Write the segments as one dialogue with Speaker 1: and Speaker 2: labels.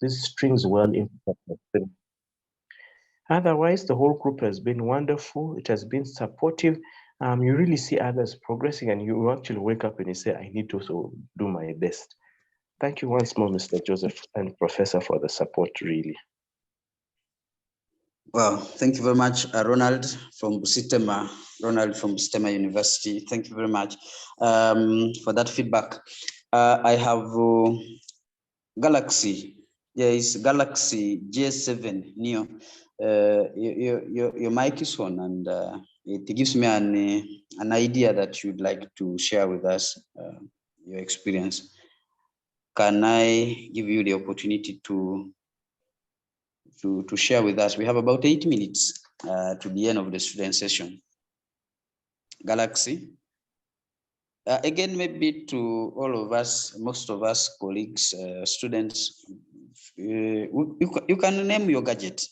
Speaker 1: these strings well into chapter 3. Otherwise, the whole group has been wonderful. It has been supportive. You really see others progressing, and you actually wake up and you say, I need to also do my best. Thank you once more, Mr. Joseph and Professor, for the support, really.
Speaker 2: Well, thank you very much, Ronald from Busitema. Ronald from Busitema University. Thank you very much for that feedback. I have Galaxy. Yeah, it's Galaxy J7 Neo. Your mic is on, and it gives me an idea that you'd like to share with us your experience. Can I give you the opportunity to share with us? We have about 8 minutes to the end of the student session. Galaxy. Again, maybe to all of us, most of us colleagues, students, you can name your gadget.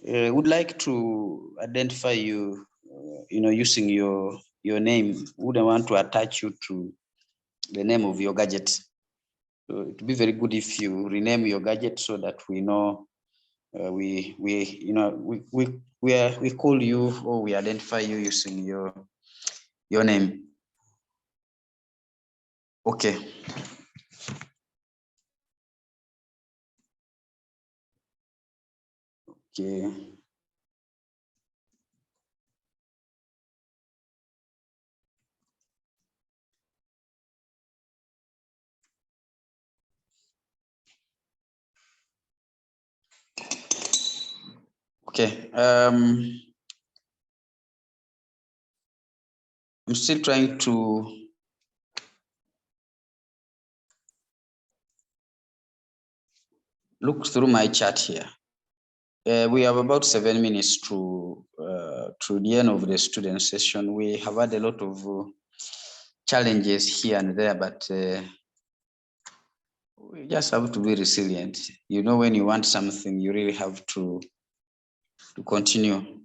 Speaker 2: Would like to identify you, using your name. Wouldn't want to attach you to the name of your gadget. So it would be very good if you rename your gadget so that we know we call you, or we identify you using your name. Okay. Okay. Okay. I'm still trying to look through my chat here. We have about 7 minutes to the end of the student session. We have had a lot of challenges here and there, but we just have to be resilient. You know, when you want something, you really have to continue.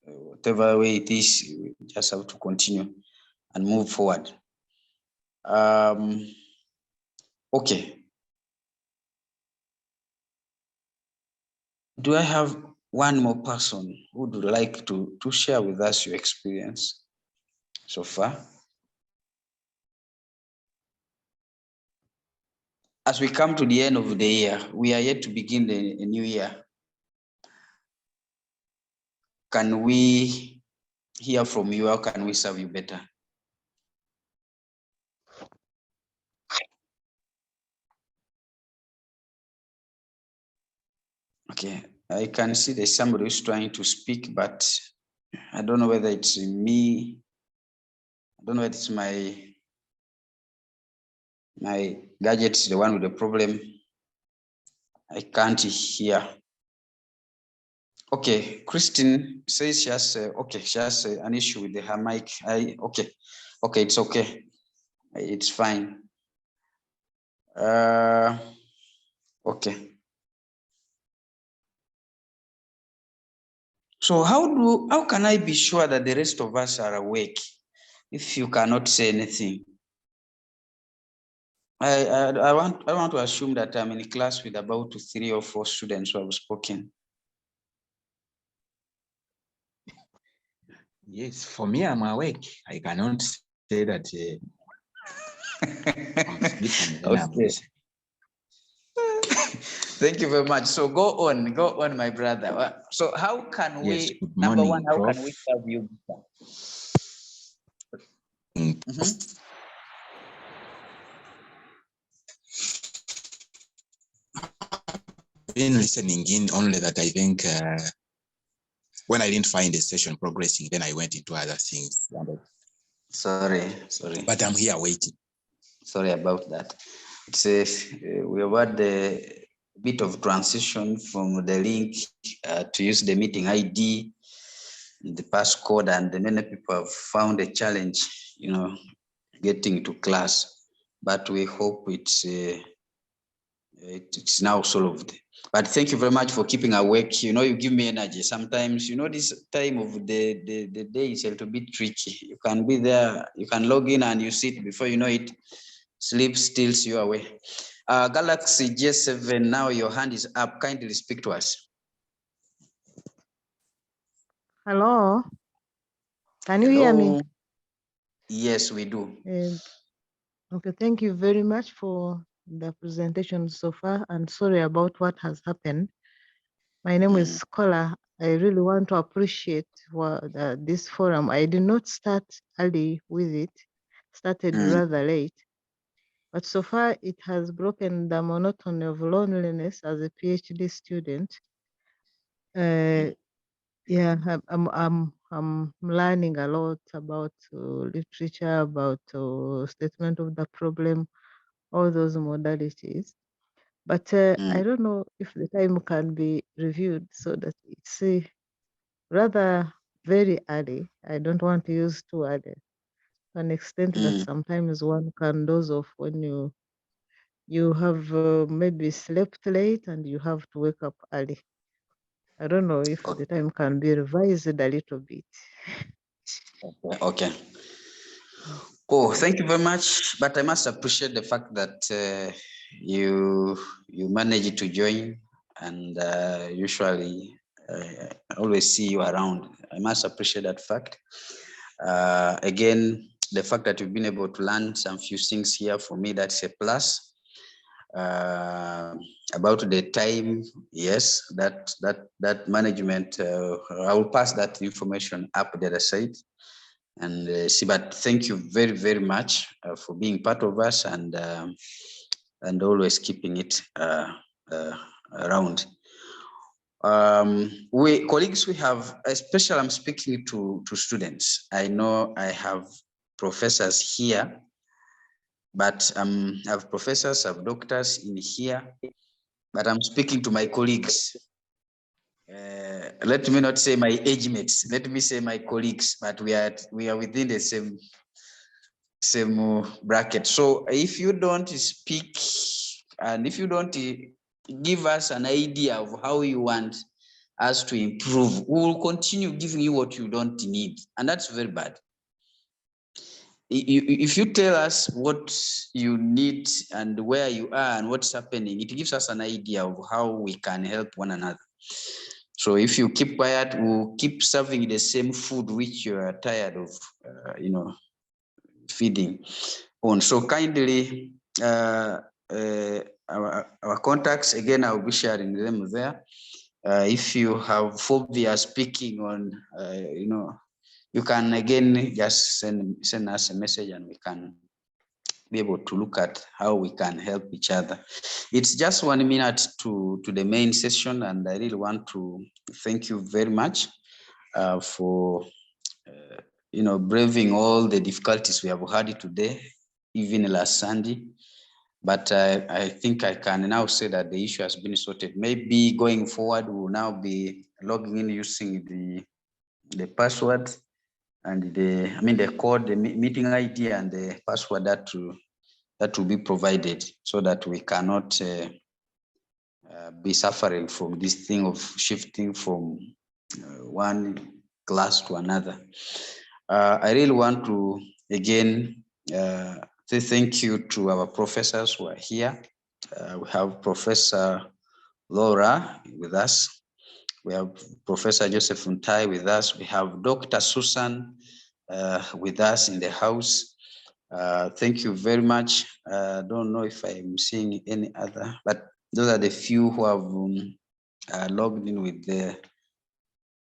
Speaker 2: Whatever way it is, you just have to continue and move forward. Okay. Do I have one more person who would like to share with us your experience so far? As we come to the end of the year, we are yet to begin a new year. Can we hear from you? How can we serve you better? Okay, I can see there's somebody who's trying to speak, but I don't know whether it's me. I don't know whether it's my gadget's the one with the problem. I can't hear. Okay, Christine says she has an issue with her mic. Okay, it's okay. It's fine. Okay. So how can I be sure that the rest of us are awake if you cannot say anything? I want to assume that I'm in a class with about 3 or 4 students who have spoken.
Speaker 3: Yes, for me, I'm awake. I cannot say that I'm sleeping.
Speaker 2: Okay. Thank you very much. So go on, my brother. So how can we,
Speaker 3: yes, good
Speaker 2: number
Speaker 3: morning,
Speaker 2: one, how
Speaker 3: Prof.
Speaker 2: can we serve you?
Speaker 3: Been listening in, only that I think when I didn't find the session progressing, then I went into other things.
Speaker 2: Sorry.
Speaker 3: But I'm here waiting.
Speaker 2: Sorry about that. It says we have had a bit of transition from the link to use the meeting ID, the passcode, and many people have found a challenge, getting to class. But we hope it's now solved. But thank you very much for keeping awake. You give me energy. Sometimes, this time of the day is a little bit tricky. You can be there, you can log in and you sit, before you know it, sleep steals you away. Galaxy J7, now your hand is up. Kindly speak to us.
Speaker 4: Hello, can you hear me?
Speaker 2: Yes, we do.
Speaker 4: Okay, thank you very much for the presentation so far, and sorry about what has happened. My name is Scholar. I really want to appreciate this forum. I did not start early with it, started rather late, but so far it has broken the monotony of loneliness as a PhD student. Yeah, I'm learning a lot about literature, about statement of the problem, all those modalities. But I don't know if the time can be reviewed so that it's rather very early. I don't want to use too early to an extent that sometimes one can doze off when you have maybe slept late and you have to wake up early. I don't know if the time can be revised a little bit.
Speaker 2: Okay. Oh, thank you very much. But I must appreciate the fact that you managed to join, and usually I always see you around. I must appreciate that fact. Again, the fact that you've been able to learn some few things here, for me, that's a plus. About the time, yes, that management, I will pass that information up the other side and see. But thank you very, very much for being part of us and always keeping it around. Colleagues, we have, especially I'm speaking to students. I know I have professors here, but I have professors, I have doctors in here, but I'm speaking to my colleagues. Let me not say my age mates, let me say my colleagues, but we are within the same bracket. So if you don't speak and if you don't give us an idea of how you want us to improve, we will continue giving you what you don't need, and that's very bad. If you tell us what you need and where you are and what's happening, it gives us an idea of how we can help one another. So if you keep quiet, we'll keep serving the same food which you are tired of, feeding on. So kindly, our contacts, again, I'll be sharing them there. If you have phobia speaking on, you can again just send us a message and we can be able to look at how we can help each other. It's just 1 minute to the main session, and I really want to thank you very much for braving all the difficulties we have had today, even last Sunday. But I think I can now say that the issue has been sorted. Maybe going forward, we will now be logging in using the password and the code, the meeting ID and the password that will be provided, so that we cannot be suffering from this thing of shifting from one class to another. I really want to again say thank you to our professors who are here. We have Professor Laura with us. We have Professor Joseph Untai with us. We have Dr. Susan with us in the house. Thank you very much. Don't know if I'm seeing any other, but those are the few who have logged in with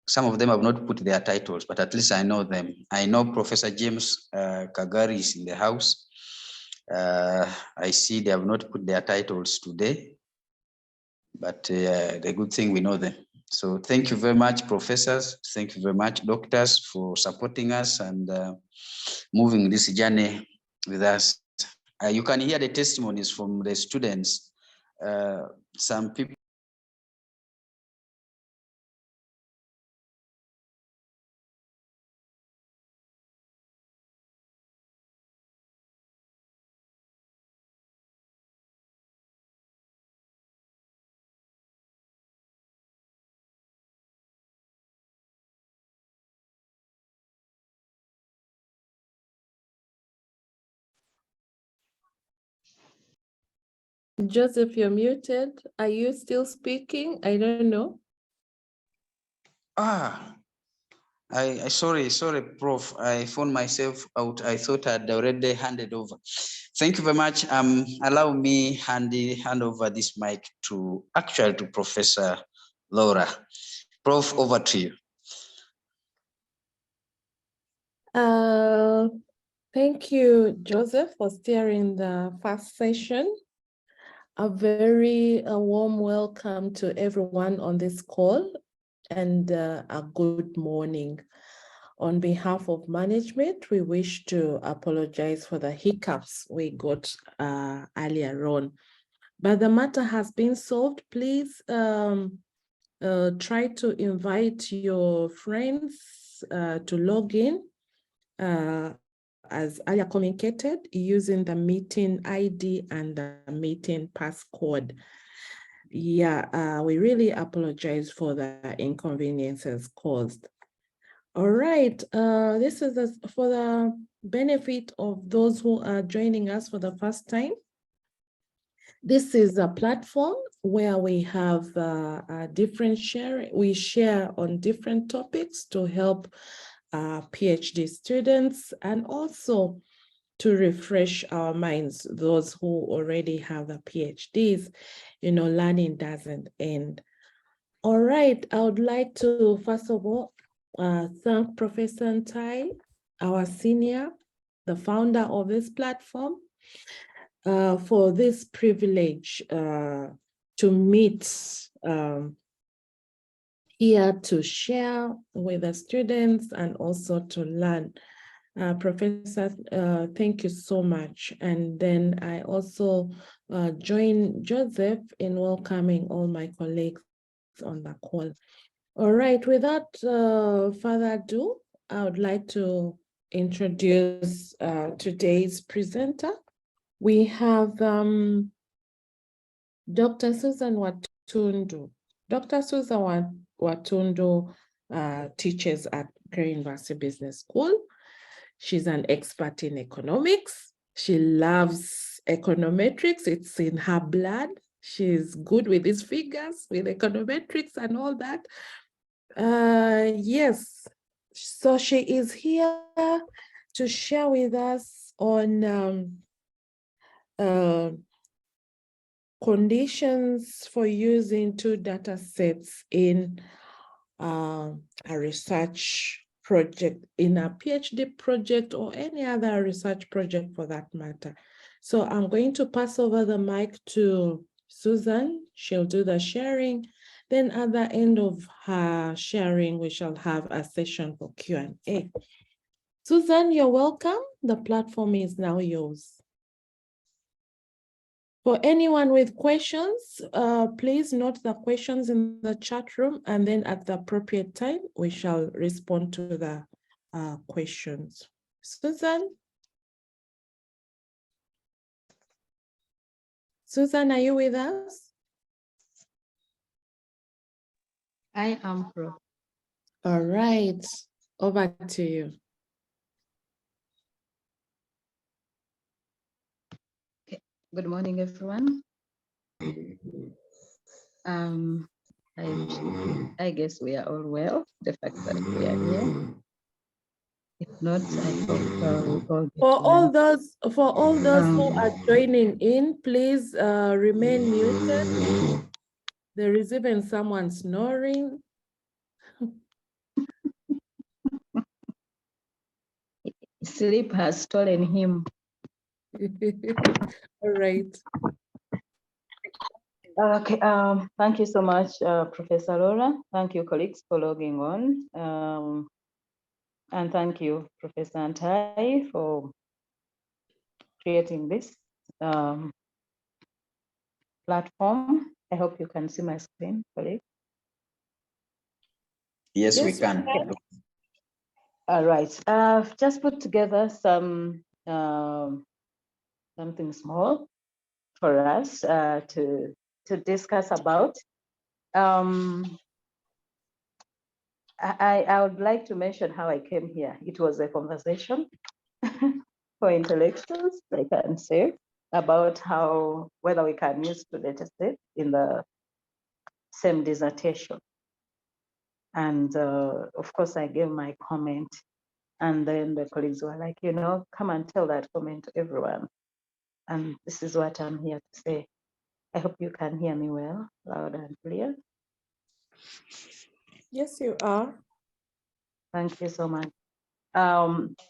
Speaker 2: some of them have not put their titles, but at least I know them. I know Professor James Kagari is in the house. I see they have not put their titles today, but the good thing, we know them. So thank you very much, professors. Thank you very much, doctors, for supporting us and moving this journey with us. You can hear the testimonies from the students. Some people
Speaker 5: Joseph, you're muted. Are you still speaking? I don't know.
Speaker 2: Sorry, Prof. I found myself out. I thought I'd already handed over. Thank you very much. Allow me hand over this mic to Professor Laura. Prof, over to you.
Speaker 5: Thank you, Joseph, for steering the first session. A very warm welcome to everyone on this call, and a good morning. On behalf of management, we wish to apologize for the hiccups we got earlier on. But the matter has been solved. Please try to invite your friends to log in as earlier communicated, using the meeting ID and the meeting passcode. Yeah, we really apologize for the inconveniences caused. All right, this is for the benefit of those who are joining us for the first time. This is a platform where we have different sharing. We share on different topics to help PhD students, and also to refresh our minds, those who already have the PhDs. You know, learning doesn't end. All right, I would like to first of all thank Professor Ntai, our senior, the founder of this platform, for this privilege to meet here to share with the students and also to learn. Professor, thank you so much. And then I also join Joseph in welcoming all my colleagues on the call. All right, without further ado, I would like to introduce today's presenter. We have Dr. Susan Watundu. Dr. Susan Watundu teaches at Grey University Business School. She's an expert in economics. She loves econometrics. It's in her blood. She's good with these figures, with econometrics and all that. Yes, so she is here to share with us on conditions for using two data sets in a research project, in a PhD project, or any other research project for that matter. So I'm going to pass over the mic to Susan. She'll do the sharing. Then at the end of her sharing, we shall have a session for Q&A. Susan, you're welcome. The platform is now yours. For anyone with questions, please note the questions in the chat room, and then at the appropriate time, we shall respond to the questions. Susan? Susan, are you with us?
Speaker 4: I am, Prof.
Speaker 5: All right, over to you.
Speaker 4: Okay. Good morning, everyone. I guess we are all well, the fact that we are here. If not, I hope we'll
Speaker 5: For all those who are joining in, please remain muted. There is even someone snoring.
Speaker 4: Sleep has stolen him.
Speaker 5: All right.
Speaker 4: Okay, thank you so much, Professor Laura. Thank you, colleagues, for logging on. And thank you, Professor Ntai, for creating this platform. I hope you can see my screen, colleagues.
Speaker 2: Yes, we can.
Speaker 4: All right, I've just put together some something small for us to discuss about. I would like to mention how I came here. It was a conversation for intellectuals, I can say.
Speaker 6: about whether we can use two data sets in the same dissertation. And of course, I gave my comment, and then the colleagues were like, come and tell that comment to everyone. And this is what I'm here to say. I hope you can hear me well, loud and clear.
Speaker 5: Yes, you are.
Speaker 6: Thank you so much.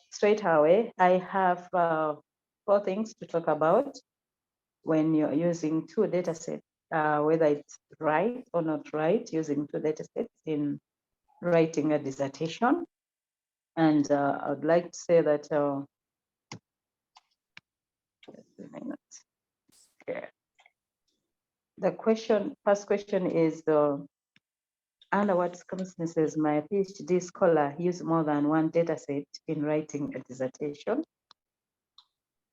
Speaker 6: Straight away, I have 4 things to talk about when you're using two data sets, whether it's right or not right, using two data sets in writing a dissertation. And I'd like to say that, okay. The first question is, under what circumstances my PhD scholar use more than one data set in writing a dissertation?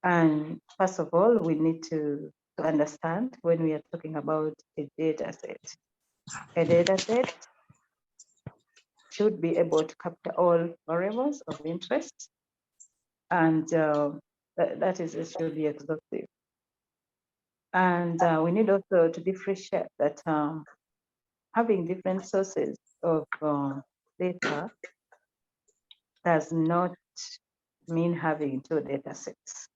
Speaker 6: And first of all, we need to understand when we are talking about a data set. A data set should be able to capture all variables of interest, and that is, it should be exhaustive. And we need also to differentiate that having different sources of data does not mean having two data sets.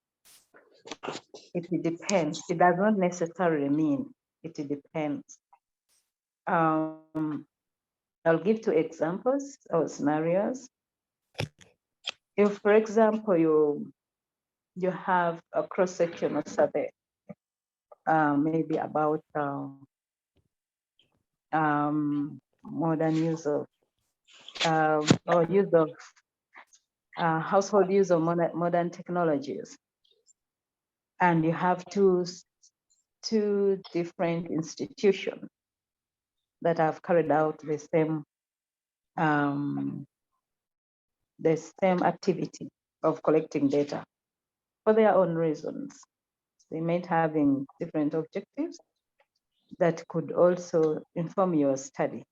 Speaker 6: It depends. It does not necessarily mean, it depends. I'll give 2 examples or scenarios. If, for example, you have a cross-sectional survey, maybe about modern use of or use of household use of modern technologies, and you have two different institutions that have carried out the same activity of collecting data for their own reasons. They might having different objectives that could also inform your study.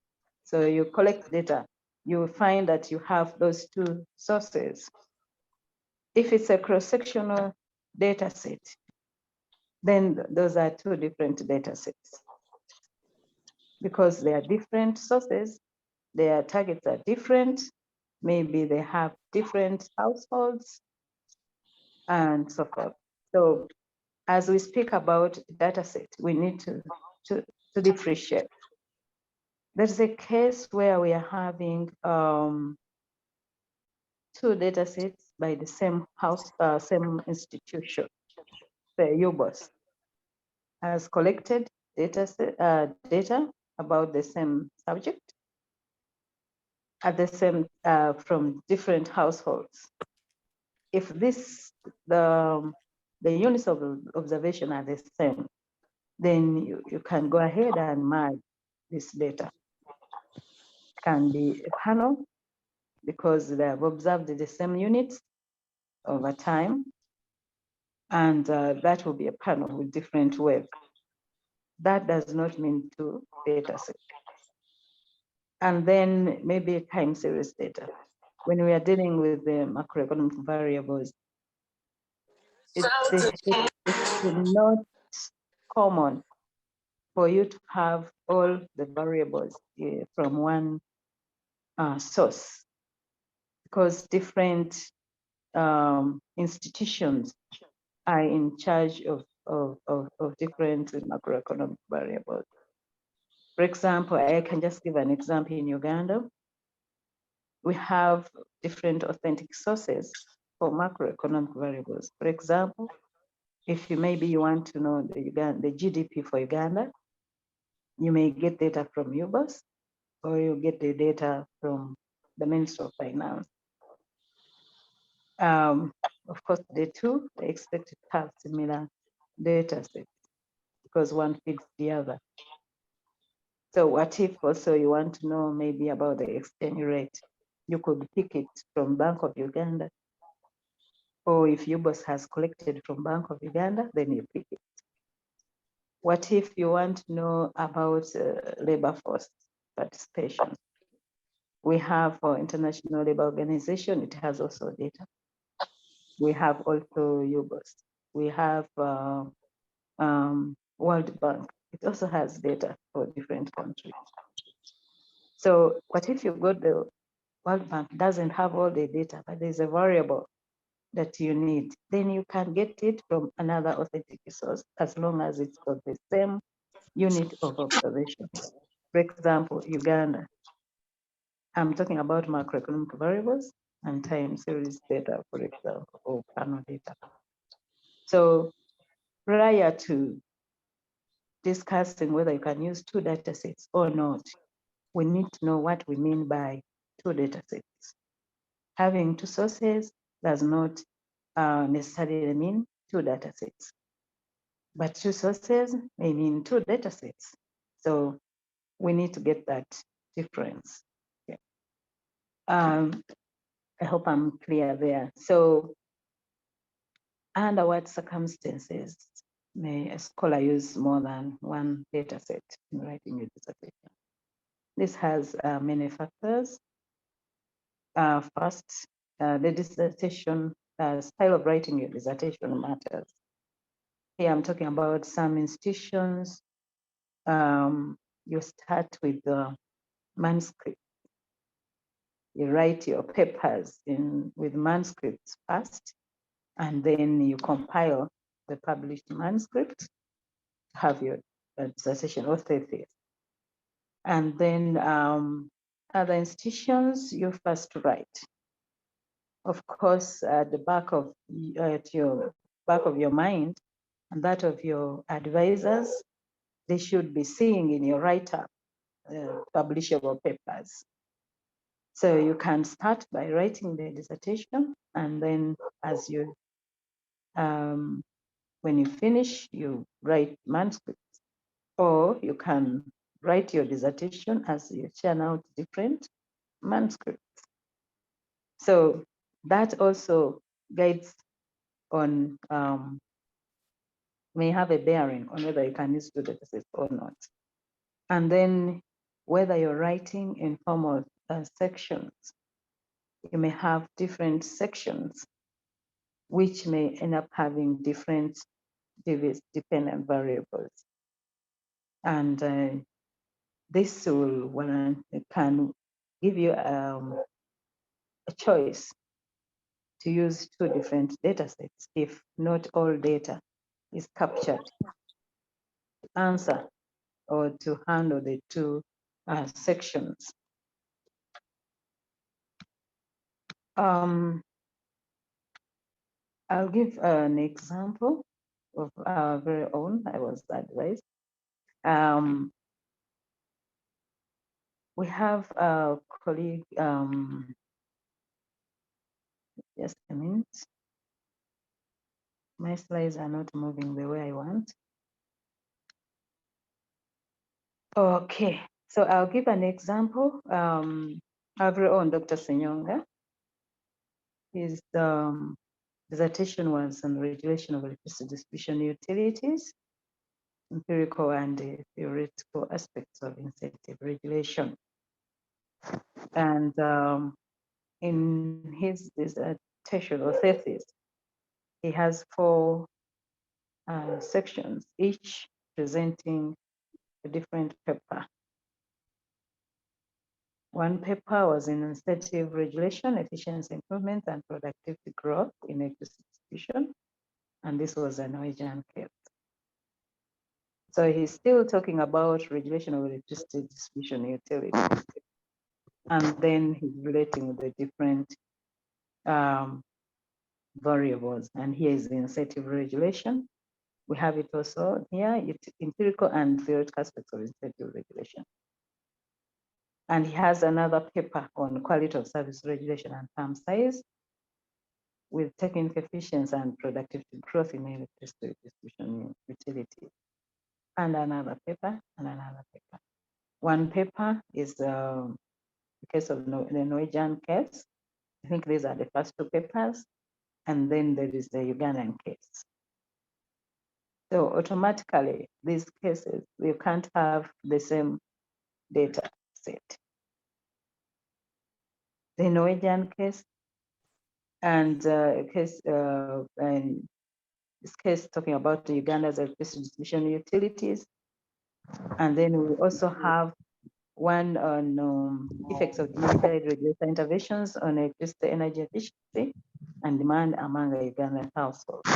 Speaker 6: So you collect data, you find that you have those 2 sources. If it's a cross-sectional data set, then those are 2 different data sets, because they are different sources, their targets are different, maybe they have different households, and so forth. So as we speak about data set, we need to differentiate. There's a case where we are having 2 data sets by the same same institution. The UBOS has collected data about the same subject at the same from different households. If the units of observation are the same, then you can go ahead and merge this data. It can be a panel because they have observed the same units over time, and that will be a panel with different waves. That does not mean 2 data sets. And then maybe time series data. When we are dealing with the macroeconomic variables, it's not common for you to have all the variables from one source, because different institutions are in charge of different macroeconomic variables. For example, I can just give an example. In Uganda, we have different authentic sources for macroeconomic variables. For example, if you want to know the GDP for Uganda, you may get data from UBOS, or you get the data from the Ministry of Finance. Of course, they expect to have similar data sets because one feeds the other. So what if also you want to know maybe about the exchange rate? You could pick it from Bank of Uganda, or if UBOS has collected from Bank of Uganda, then you pick it. What if you want to know about labor force participation? We have for International Labour Organization, it has also data. We have also UBOS. we have World Bank. It also has data for different countries. So what if you got the World Bank doesn't have all the data, but there's a variable that you need, then you can get it from another authentic source as long as it's got the same unit of observation. For example, Uganda. I'm talking about macroeconomic variables and time series data, for example, or panel data. So prior to discussing whether you can use two data sets or not, we need to know what we mean by two data sets. Having two sources does not necessarily mean two data sets, but two sources may mean two data sets. So we need to get that difference. Okay. I hope I'm clear there. So under what circumstances may a scholar use more than one data set in writing a dissertation? This has many factors. First, the dissertation style of writing your dissertation matters. Here I'm talking about some institutions. You start with the manuscript. You write your papers with manuscripts first, and then you compile the published manuscript to have your dissertation or thesis. And then other institutions, you first write. Of course, at the back of your mind and that of your advisors, they should be seeing in your write-up publishable papers. So you can start by writing the dissertation, and then as you, when you finish, you write manuscripts. Or you can write your dissertation as you churn out different manuscripts. So that also guides on, may have a bearing on whether you can use two datasets or not. And then whether you're writing in formal sections, you may have different sections which may end up having different dependent variables. And this can give you a choice to use two different data sets if not all data is captured to answer or to handle the two sections. I'll give an example of our very own. I was advised. We have a colleague, just a minute. My slides are not moving the way I want. Okay, so I'll give an example. Our very own Dr. Senyonga. His dissertation was on regulation of electricity distribution utilities, empirical and theoretical aspects of incentive regulation. And in his dissertation or thesis, he has 4 sections, each presenting a different paper. One paper was in incentive regulation, efficiency improvement, and productivity growth in electricity distribution. And this was a Norwegian case. So he's still talking about regulation of electricity distribution utilities. And then he's relating the different variables. And here is the incentive regulation. We have it also here, empirical and theoretical aspects of incentive regulation. And he has another paper on quality of service regulation and term size with technical efficiency and productivity growth in electricity distribution utilities. And another paper, and another paper. One paper is the case of the Norwegian case. I think these are the first 2 papers. And then there is the Ugandan case. So automatically, these cases, you can't have the same data set. The Norwegian case and case and this case talking about Uganda's electricity distribution utilities. And then we also have one on effects of genetically regulated interventions on electricity energy efficiency and demand among the Ugandan households.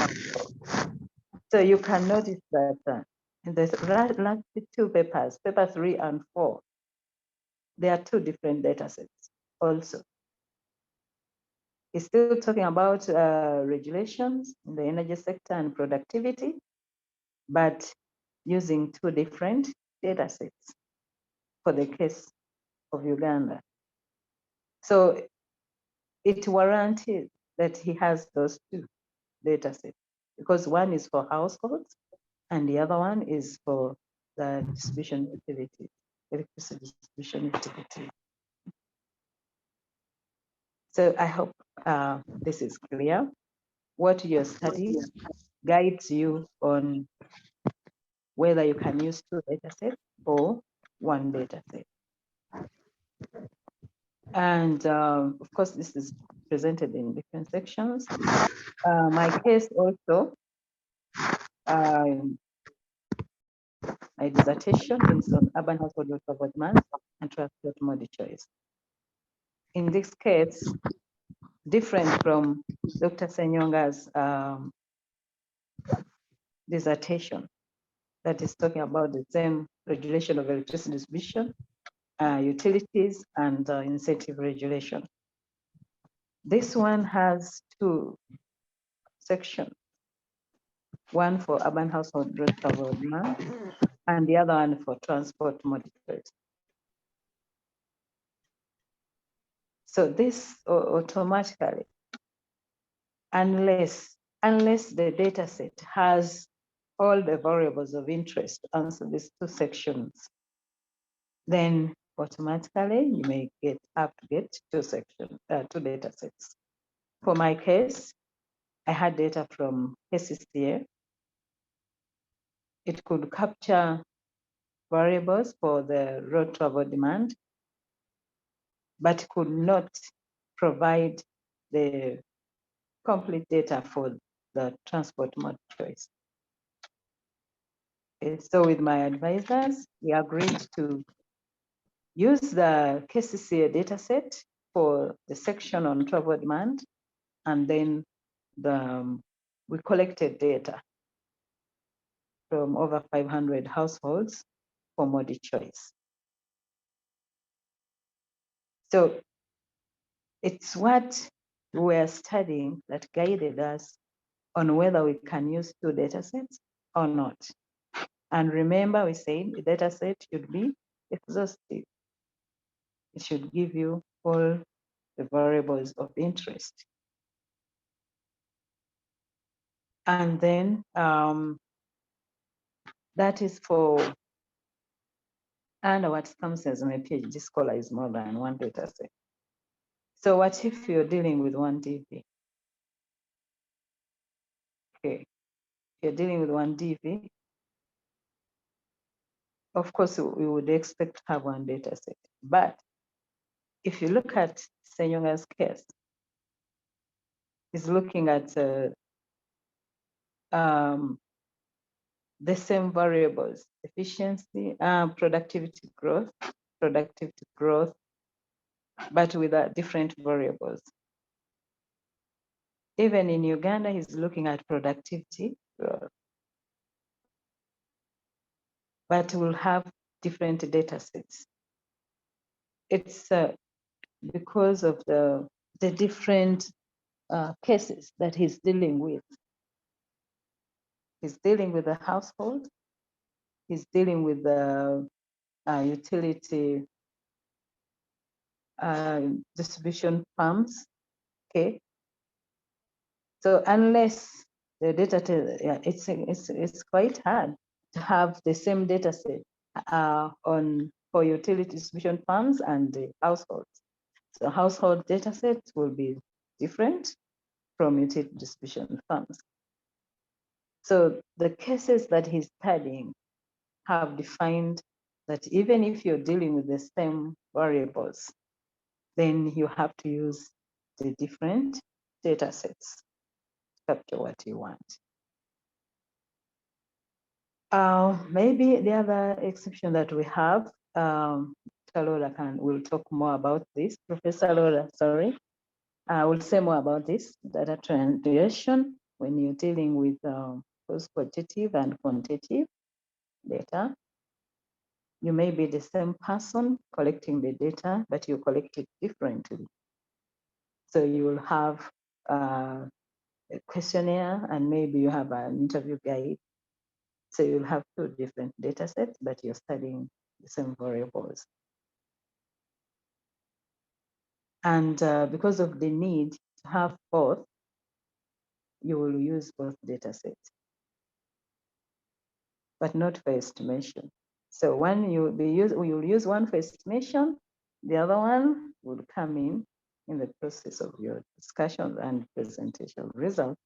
Speaker 6: So you can notice that in the last two papers, paper 3 and 4, there are two different data sets also. It's still talking about regulations in the energy sector and productivity, but using two different data sets for the case of Uganda. So it warranted that he has those two data sets because one is for households and the other one is for the distribution utility, electricity distribution utility. So I hope this is clear. What your study guides you on whether you can use two data sets or one data set. And of course, this is presented in different sections. My case also, my dissertation is on urban household water demand and transport mode choice. In this case, different from Dr. Senyonga's dissertation that is talking about the same regulation of electricity distribution, utilities, and incentive regulation. This one has two sections, one for urban household road travel demand and the other one for transport modules. So this automatically, unless the data set has all the variables of interest to answer these two sections, then automatically you may have to get two data sets. For my case, I had data from KCCA. It could capture variables for the road travel demand, but could not provide the complete data for the transport mode choice. Okay, so with my advisors, we agreed to use the KCCA dataset for the section on travel demand, and then we collected data from over 500 households for mode choice. So it's what we're studying that guided us on whether we can use two data sets or not. And remember, we said the data set should be exhaustive. It should give you all the variables of interest. And then that is for under what comes as my PhD scholar is more than one data set. So what if you're dealing with one DV? Okay, if you're dealing with one DV, of course, we would expect to have one data set. But if you look at Senyonga's case, he's looking at the same variables: efficiency, productivity growth, but with different variables. Even in Uganda, he's looking at productivity growth, but we'll have different data sets. It's because of the different cases that he's dealing with. He's dealing with the household, he's dealing with the utility distribution firms, okay? So unless the data, it's quite hard to have the same data set for utility distribution firms and the households. So household data sets will be different from utility distribution firms. So the cases that he's studying have defined that even if you're dealing with the same variables, then you have to use the different data sets to capture what you want. Maybe the other exception that we have, Laura will talk more about this. Professor Laura, sorry, will say more about this data triangulation when you're dealing with both quantitative and quantitative data. You may be the same person collecting the data, but you collect it differently. So you will have a questionnaire and maybe you have an interview guide. So you'll have two different data sets, but you're studying the same variables. And because of the need to have both, you will use both data sets, but not for estimation. So when you'll use one for estimation, the other one will come in the process of your discussion and presentation results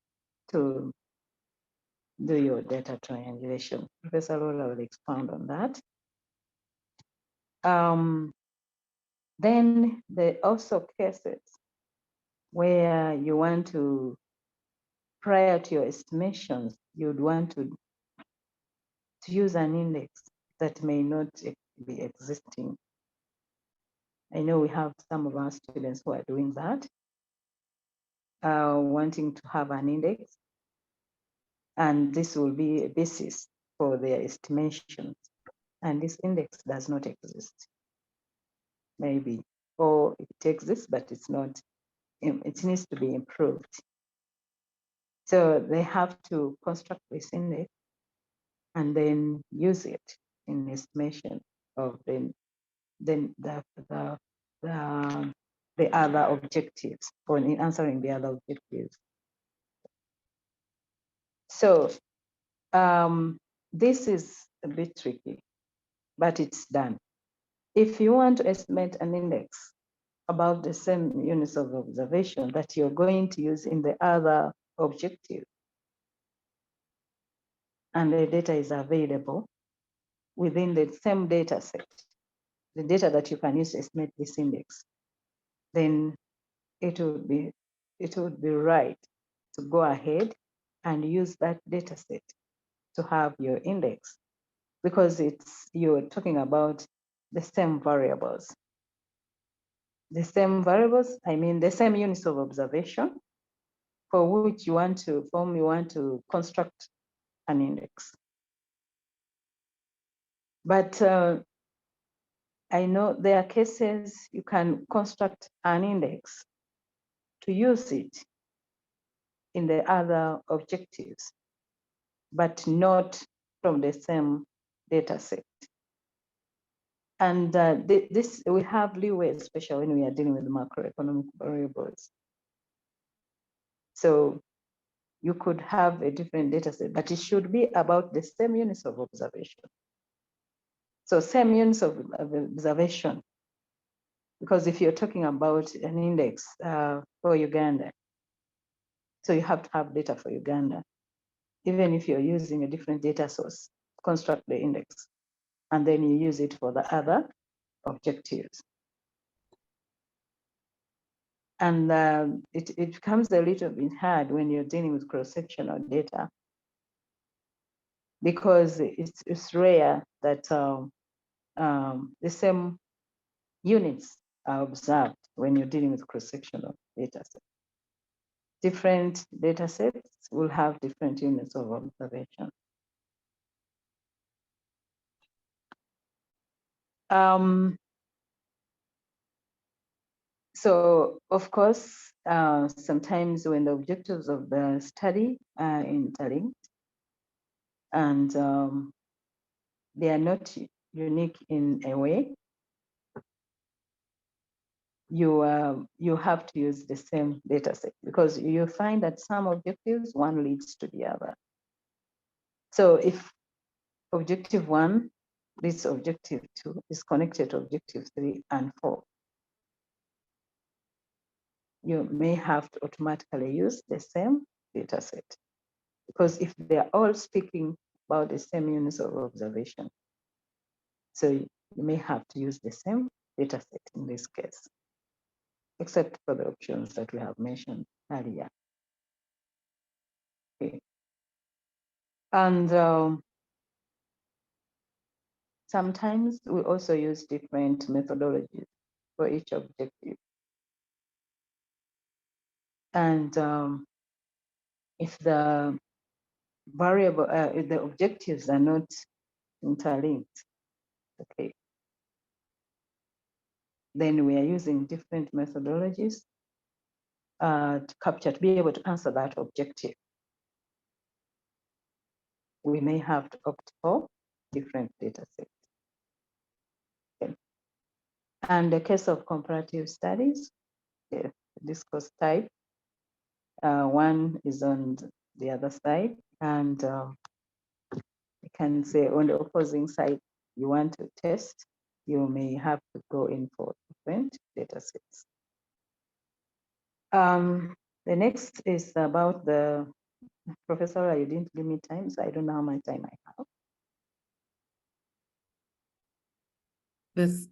Speaker 6: to do your data triangulation. Professor Lola will expound on that. Then there are also cases where you want to, prior to your estimations, you'd want to use an index that may not be existing. I know we have some of our students who are doing that, wanting to have an index, and this will be a basis for their estimations. And this index does not exist, maybe, or it exists, but it's not, it needs to be improved. So they have to construct this index and then use it in estimation of the other objectives, or in answering the other objectives. So this is a bit tricky, but it's done. If you want to estimate an index about the same units of observation that you're going to use in the other objective, and the data is available within the same data set, the data that you can use to estimate this index, then it would be right to go ahead and use that data set to have your index, because you're talking about the same variables. The same variables, I mean the same units of observation for which you want to construct an index. But I know there are cases you can construct an index to use it in the other objectives, but not from the same data set. And this we have leeway, especially when we are dealing with macroeconomic variables. So you could have a different data set, but it should be about the same units of observation. So same units of observation, because if you're talking about an index for Uganda, so you have to have data for Uganda, even if you're using a different data source, construct the index, and then you use it for the other objectives. And it becomes a little bit hard when you're dealing with cross-sectional data, because it's rare that the same units are observed when you're dealing with cross-sectional data sets. Different data sets will have different units of observation. So of course, sometimes when the objectives of the study are interlinked and they are not unique in a way, you have to use the same data set, because you find that some objectives, one leads to the other. So if objective 1 leads to objective 2 is connected to objective 3 and 4, you may have to automatically use the same data set, because if they're all speaking about the same units of observation, so you may have to use the same data set in this case, except for the options that we have mentioned earlier. Okay. And Sometimes we also use different methodologies for each objective. And if the variable, if the objectives are not interlinked, okay, then we are using different methodologies to be able to answer that objective. We may have to opt for different data sets. Okay. And the case of comparative studies, the discourse type, one is on the other side, and you can say on the opposing side, you want to test, you may have to go in for different data sets. The next is about the, Professor, you didn't give me time, so I don't know how much time I have.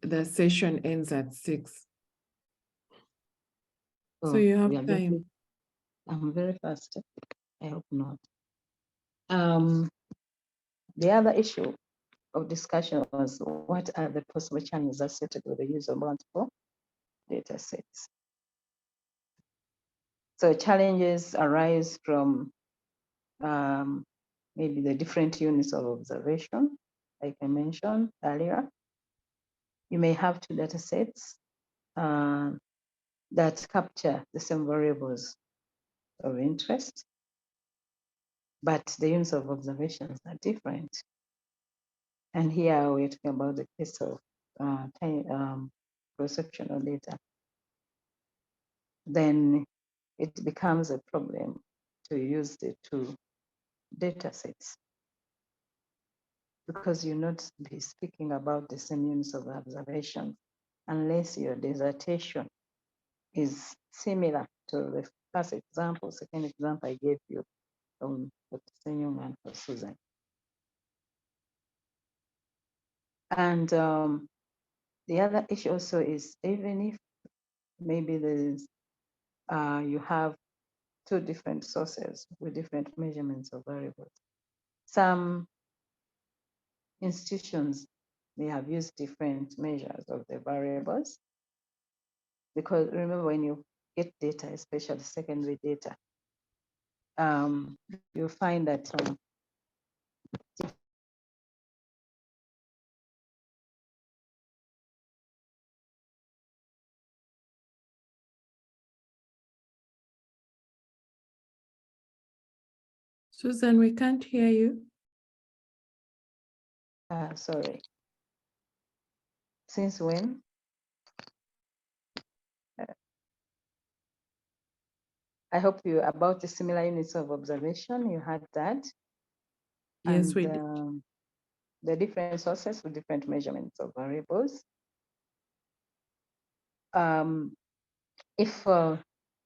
Speaker 5: The session ends at 6. So
Speaker 6: Oh,
Speaker 5: you have
Speaker 6: we are
Speaker 5: time.
Speaker 6: getting- I'm very fast. I hope not. The other issue of discussion was what are the possible challenges associated with the use of multiple data sets. So challenges arise from maybe the different units of observation, like I mentioned earlier. You may have two data sets that capture the same variables of interest, but the units of observations are different. And here we're talking about the case of cross-sectional data. Then it becomes a problem to use the two data sets because you'll not be speaking about the same units of observation unless your dissertation is similar to the first example, second example I gave you from Dr. Senyong and for Susan. And the other issue also is even if maybe there's you have two different sources with different measurements of variables. Some institutions may have used different measures of the variables because remember when you get data, especially secondary data, you'll find that
Speaker 5: Susan, we can't hear you.
Speaker 6: sorry. Since when? I hope you about the similar units of observation, you had that.
Speaker 5: Yes,
Speaker 6: and,
Speaker 5: we did.
Speaker 6: The different sources with different measurements of variables. If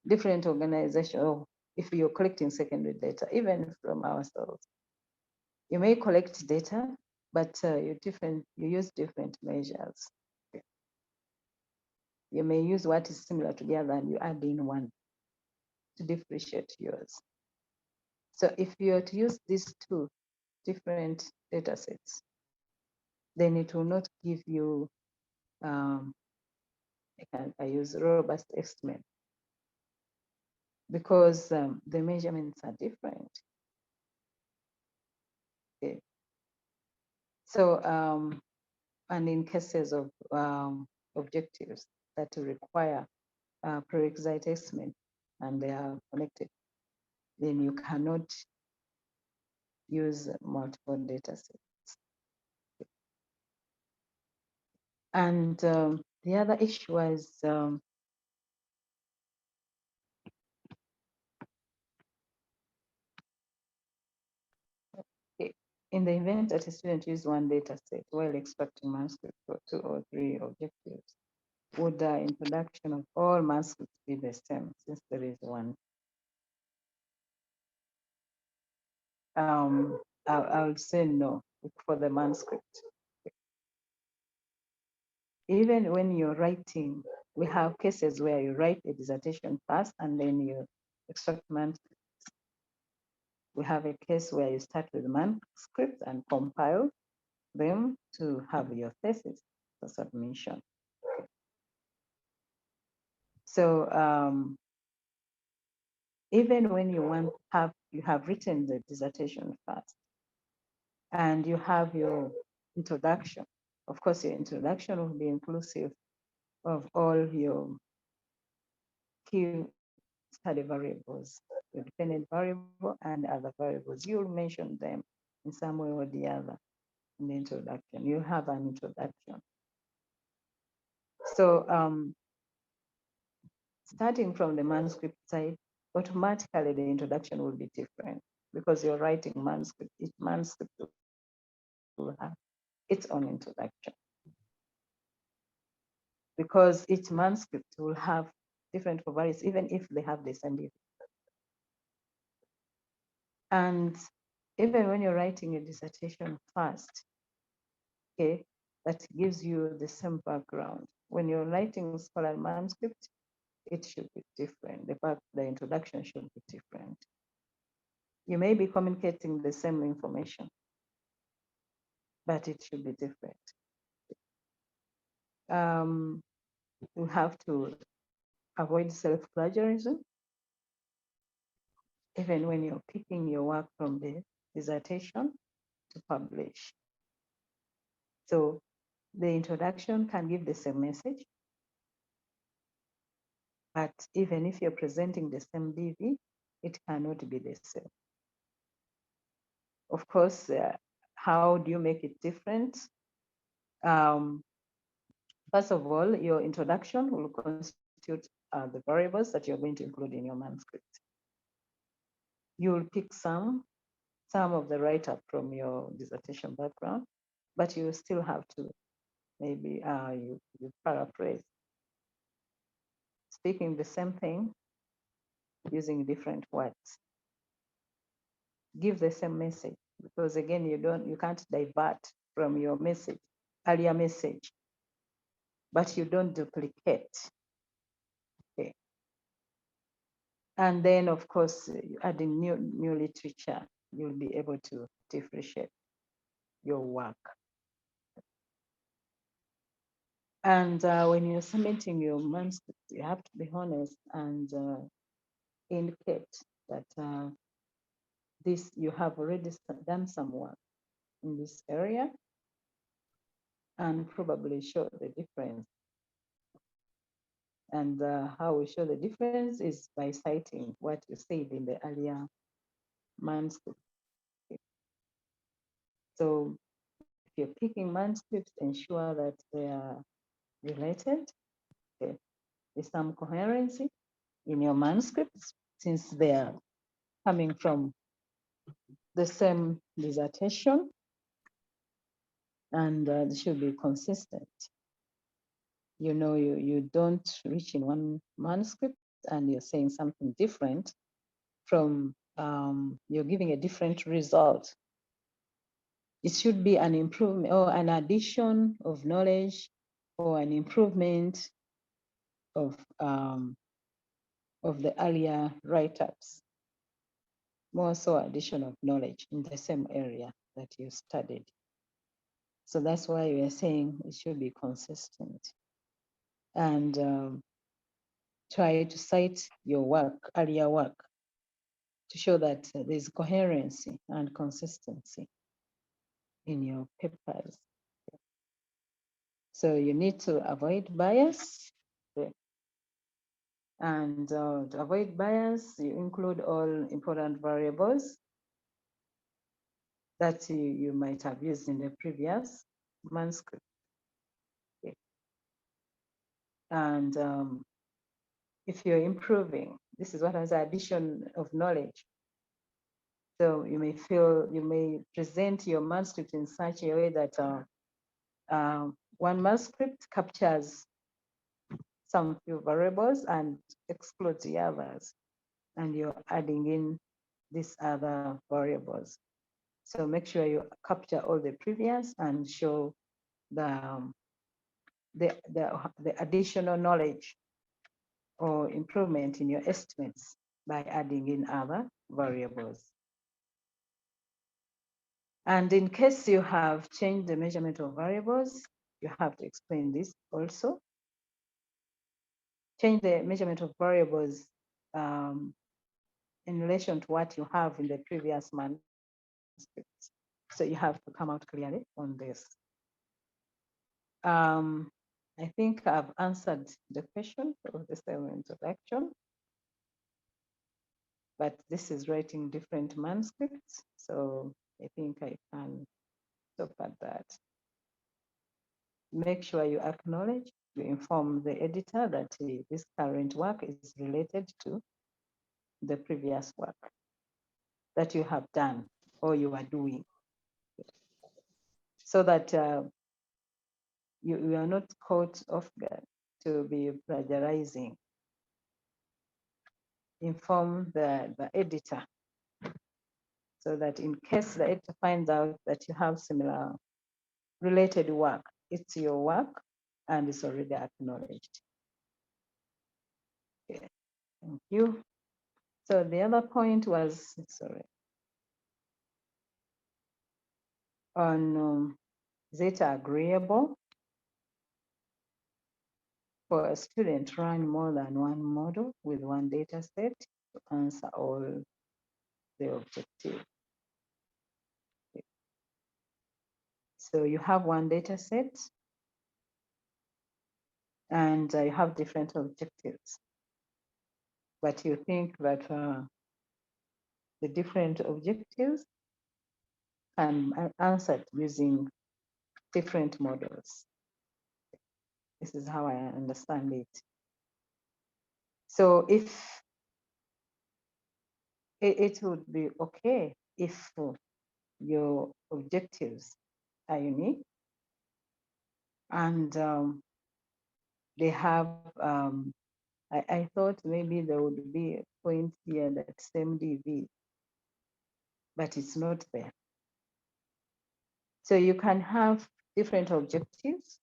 Speaker 6: different organizations, if you're collecting secondary data, even from ourselves, you may collect data, but you use different measures. You may use what is similar together and you add in one to differentiate yours. So if you are to use these two different data sets, then it will not give you, I use robust estimate because the measurements are different. Okay. So, and in cases of objectives that require prerequisite estimate and they are connected, then you cannot use multiple data sets. And the other issue is in the event that a student uses one data set while extracting manuscript for 2 or 3 objectives, would the introduction of all manuscripts be the same since there is one? I would say no for the manuscript. Even when you're writing, we have cases where you write a dissertation first and then you extract manuscript. We have a case where you start with manuscript and compile, them to have your thesis for submission. So even when you have written the dissertation first, and you have your introduction. Of course, your introduction will be inclusive of all your key study variables, your dependent variable and other variables. You'll mention them in some way or the other in the introduction. You have an introduction. So starting from the manuscript side, automatically the introduction will be different because you're writing manuscript. Each manuscript will have its own introduction, because each manuscript will have different covariates, even if they have the same. And even when you're writing a dissertation first, okay, that gives you the same background. When you're writing scholarly manuscript, it should be different. The introduction should be different. You may be communicating the same information, but it should be different. You have to avoid self-plagiarism, even when you're picking your work from the dissertation to publish. So the introduction can give the same message, but even if you're presenting the same DV, it cannot be the same. Of course, how do you make it different? First of all, your introduction will constitute the variables that you're going to include in your manuscript. You'll pick some of the write-up from your dissertation background, but you still have to maybe you paraphrase, speaking the same thing using different words. Give the same message, because again, you can't divert from your message, earlier message, but you don't duplicate. Okay. And then of course, adding new literature, you'll be able to differentiate your work. And when you're submitting your manuscript, you have to be honest and indicate that you have already done some work in this area, and probably show the difference. And how we show the difference is by citing what you said in the earlier manuscript. So if you're picking manuscripts, ensure that they are related. Okay. There's some coherency in your manuscripts, since they are coming from the same dissertation, and they should be consistent. You know, you don't reach in one manuscript and you're saying something different from, you're giving a different result. It should be an improvement or an addition of knowledge, or an improvement of the earlier write-ups. More so addition of knowledge in the same area that you studied. So that's why we are saying it should be consistent. And try to cite your work, earlier work, to show that there's coherency and consistency in your papers. So you need to avoid bias. And to avoid bias, you include all important variables that you might have used in the previous manuscript. Okay. And if you're improving, this is what has addition of knowledge. So you may present your manuscript in such a way that one manuscript captures some few variables and excludes the others, and you're adding in these other variables. So make sure you capture all the previous and show the additional knowledge or improvement in your estimates by adding in other variables. And in case you have changed the measurement of variables, you have to explain this also. Change the measurement of variables in relation to what you have in the previous manuscripts. So you have to come out clearly on this. I think I've answered the question of the introduction, but this is writing different manuscripts, so I think I can stop at that. Make sure you acknowledge, you inform the editor that this current work is related to the previous work that you have done or you are doing, so that you are not caught off guard to be plagiarizing. Inform the editor, so that in case the editor finds out that you have similar related work, it's your work and it's already acknowledged. Okay, thank you. So the other point was, sorry, on is it agreeable for a student to run more than one model with one data set to answer all the objectives? So you have one data set and you have different objectives, but you think that the different objectives can be answered using different models. This is how I understand it. So if it would be okay if your objectives are unique and they have, I thought maybe there would be a point here that same DV, but it's not there. So you can have different objectives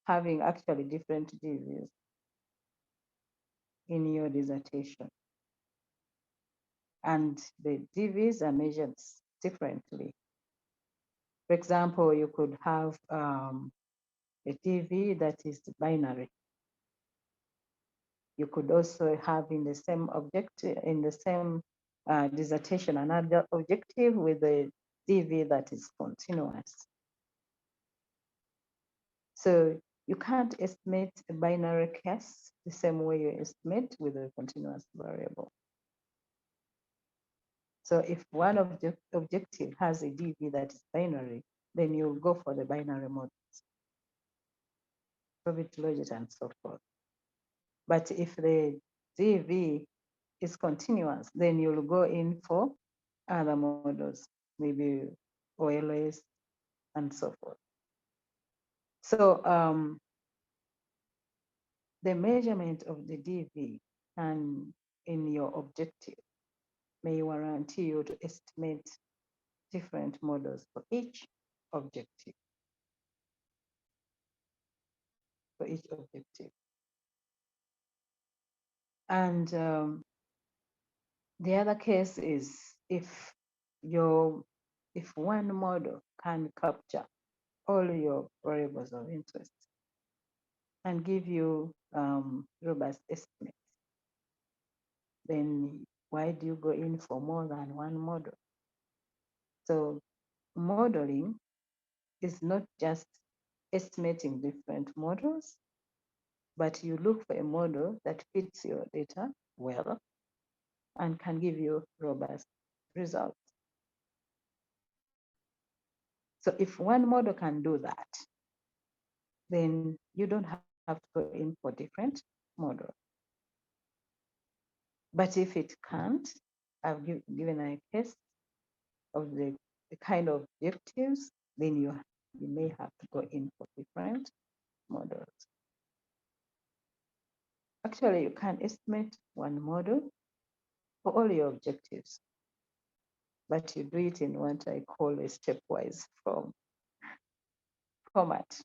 Speaker 6: having actually different DVs in your dissertation. And the DVs are measured differently. For example, you could have a DV that is binary. You could also have in the same objective, in the same dissertation, another objective with a DV that is continuous. So you can't estimate a binary case the same way you estimate with a continuous variable. So if one objective has a DV that is binary, then you'll go for the binary models, probability logit and so forth. But if the DV is continuous, then you'll go in for other models, maybe OLS and so forth. So the measurement of the DV and in your objective may warrant you to estimate different models for each objective. And the other case is if one model can capture all your variables of interest and give you robust estimates, then why do you go in for more than one model? So modeling is not just estimating different models, but you look for a model that fits your data well and can give you robust results. So if one model can do that, then you don't have to go in for different models. But if it can't, I've given a case of the kind of objectives, then you may have to go in for different models. Actually, you can estimate one model for all your objectives, but you do it in what I call a stepwise format.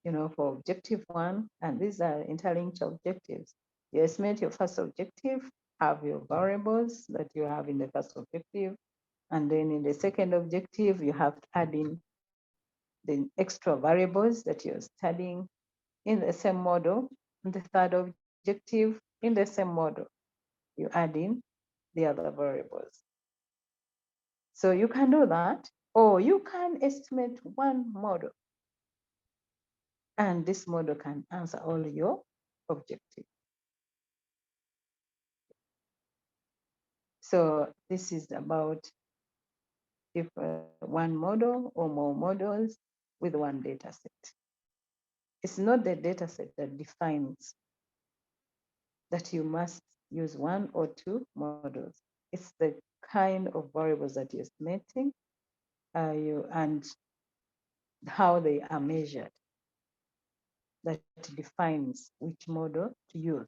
Speaker 6: You know, for objective one, and these are interlinked objectives. You estimate your first objective, have your variables that you have in the first objective, And then in the second objective, you have to add in the extra variables that you're studying in the same model. In the third objective, in the same model, you add in the other variables. So you can do that, or you can estimate one model, and this model can answer all your objectives. So this is about if one model or more models with one data set. It's not the data set that defines that you must use one or two models. It's the kind of variables that you're estimating and how they are measured that defines which model to use.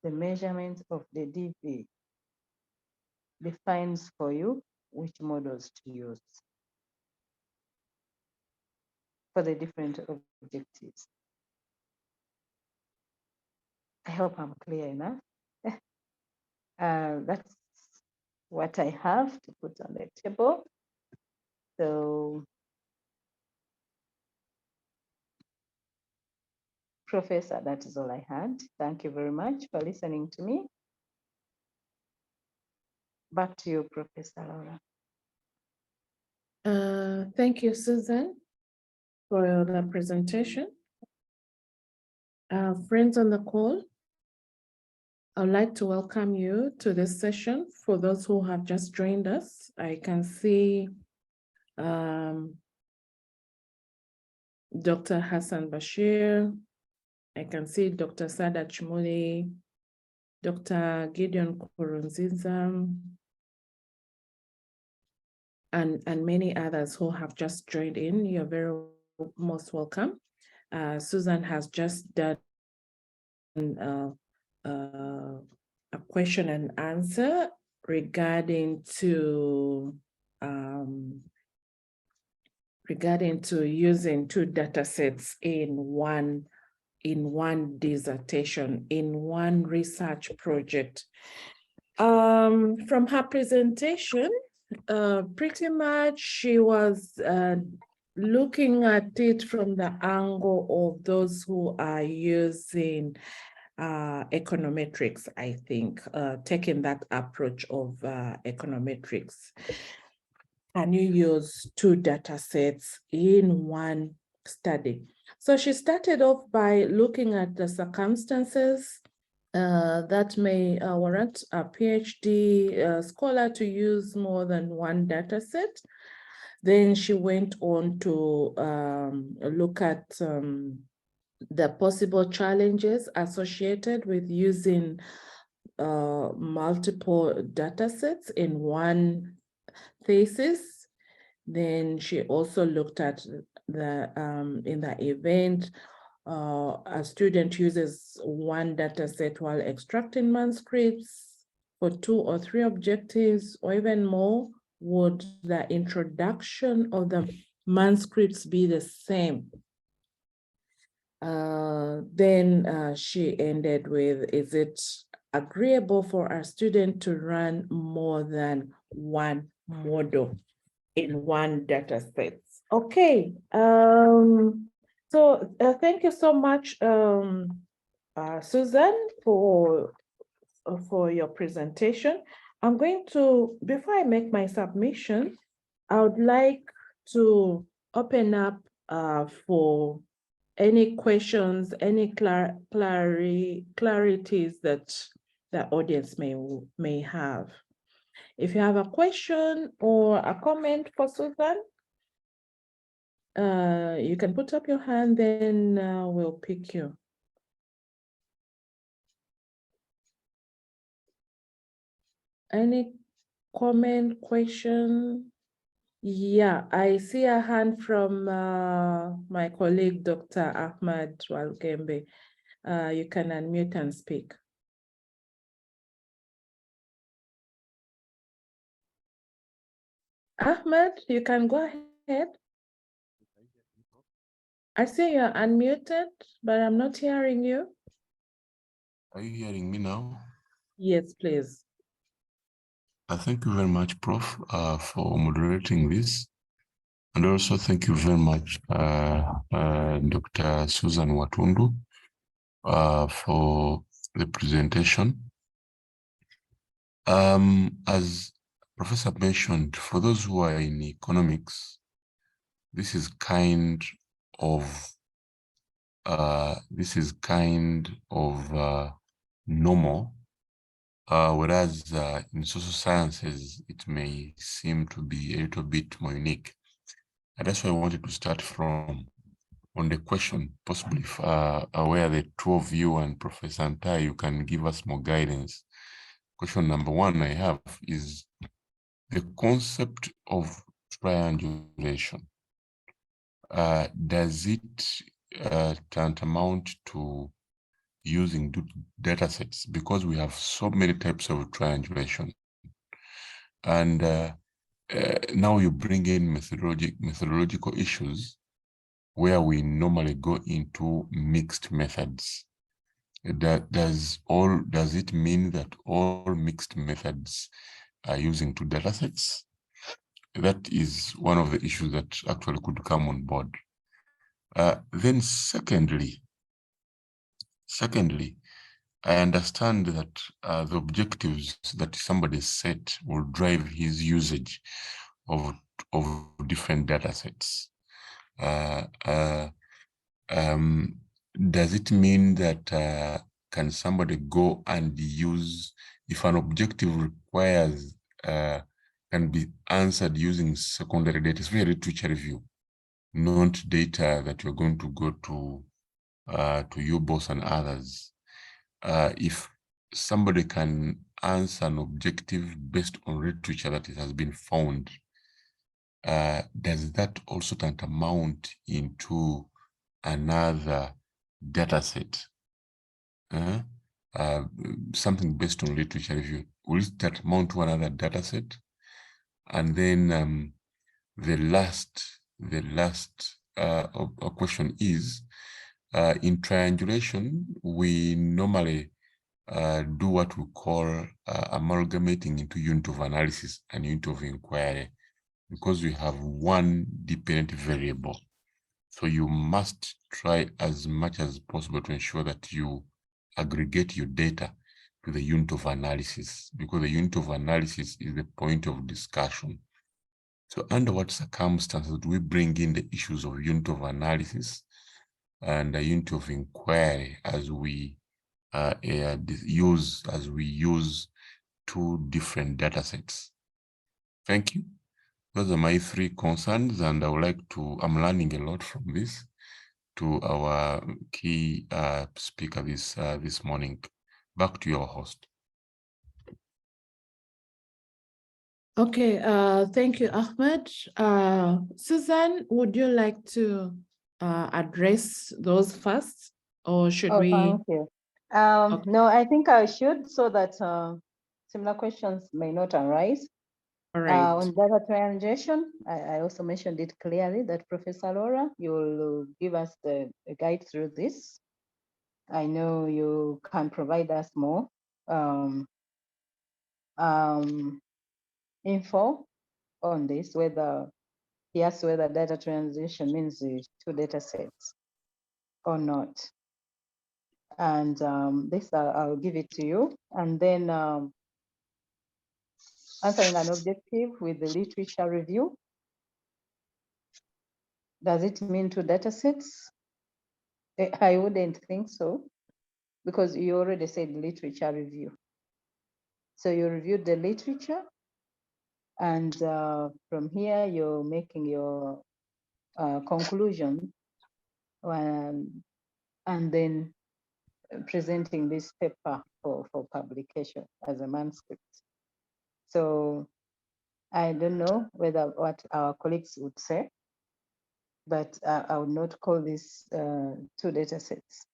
Speaker 6: The measurement of the DV defines for you which models to use for the different objectives. I hope I'm clear enough. That's what I have to put on the table. So, Professor, that is all I had. Thank you very much for listening to me. Back to you, Professor Laura.
Speaker 5: Thank you, Susan, for the presentation. Friends on the call, I'd like to welcome you to this session. For those who have just joined us, I can see Dr. Hassan Bashir. I can see Dr. Sada Chumuli, Dr. Gideon Kurunziza, and many others who have just joined in. You're very most welcome. Susan has just done a question and answer regarding to using two data sets in one dissertation, in one research project. From her presentation, pretty much she was looking at it from the angle of those who are using econometrics, I think, taking that approach of econometrics. Can you use two data sets in one study? So she started off by looking at the circumstances that may warrant a PhD scholar to use more than one data set. Then she went on to look at the possible challenges associated with using multiple data sets in one thesis. Then she also looked at the in the event a student uses one data set while extracting manuscripts for 2 or 3 objectives or even more, would the introduction of the manuscripts be the same? Then she ended with, is it agreeable for a student to run more than one model in one data set? Okay, so thank you so much, Susan, for your presentation. I'm going to, before I make my submission, I would like to open up for any questions, any clarities that the audience may have. If you have a question or a comment for Susan, you can put up your hand, then we'll pick you. Any comment, question? Yeah, I see a hand from my colleague, Dr. Ahmad Walgembe. You can unmute and speak. Ahmed, you can go ahead. I see you're unmuted, but I'm not hearing you.
Speaker 7: Are you hearing me now?
Speaker 5: Yes, please.
Speaker 7: Thank you very much, Prof, for moderating this. And also thank you very much, Dr. Susan Watundu, for the presentation. As Professor mentioned, for those who are in economics, this is kind of normal, whereas in social sciences it may seem to be a little bit more unique. And that's why I wanted to start from on the question, possibly where the two of you and Professor Antai, you can give us more guidance. Question number one I have is the concept of triangulation. Does it tantamount to using data sets? Because we have so many types of triangulation. And now you bring in methodological issues where we normally go into mixed methods. Does it mean that all mixed methods are using two data sets? That is one of the issues that actually could come on board. Then secondly, I understand that the objectives that somebody set will drive his usage of different data sets. Does it mean that can somebody go and use, if an objective requires, can be answered using secondary data, especially literature review, not data that you're going to go to UBOS and others. If somebody can answer an objective based on literature that it has been found, does that also tantamount into another data set? Something based on literature review, will it tantamount to another data set? And then the last question is, in triangulation, we normally do what we call amalgamating into unit of analysis and unit of inquiry, because we have one dependent variable. So you must try as much as possible to ensure that you aggregate your data to the unit of analysis, because the unit of analysis is the point of discussion. So under what circumstances do we bring in the issues of unit of analysis and the unit of inquiry as we use two different data sets? Thank you. Those are my three concerns, and I would like to, I'm learning a lot from this, to our key speaker this morning. Back to your host.
Speaker 5: Okay, thank you, Ahmed. Susan, would you like to address those first, or should we?
Speaker 6: Thank you.
Speaker 5: Okay.
Speaker 6: No, I think I should, so that similar questions may not arise.
Speaker 5: All right.
Speaker 6: On data triangulation, I also mentioned it clearly that Professor Laura, you'll give us the guide through this. I know you can provide us more info on this, whether data triangulation means two data sets or not. And this I'll give it to you. And then answering an objective with the literature review. Does it mean two data sets? I wouldn't think so, because you already said literature review. So you reviewed the literature, and from here you're making your conclusion, and then presenting this paper for publication as a manuscript. So I don't know what our colleagues would say, but I would not call this two data sets,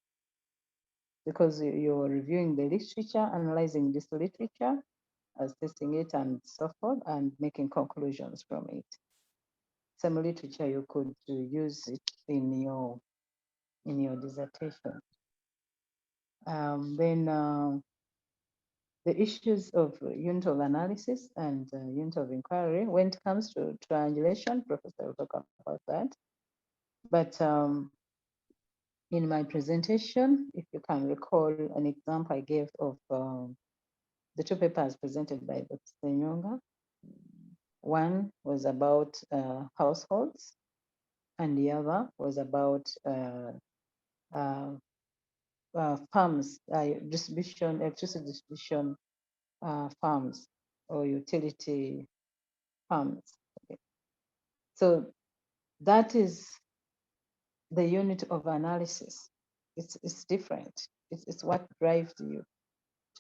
Speaker 6: because you're reviewing the literature, analyzing this literature, testing it and so forth, and making conclusions from it. Some literature you could use it in your dissertation. Then the issues of unit of analysis and unit of inquiry. When it comes to triangulation, Professor will talk about that. But in my presentation, if you can recall an example I gave of the two papers presented by Dr. Senyonga. One was about households, and the other was about farms, distribution, electricity distribution farms or utility farms. Okay. So that is the unit of analysis. It's different. It's what drives you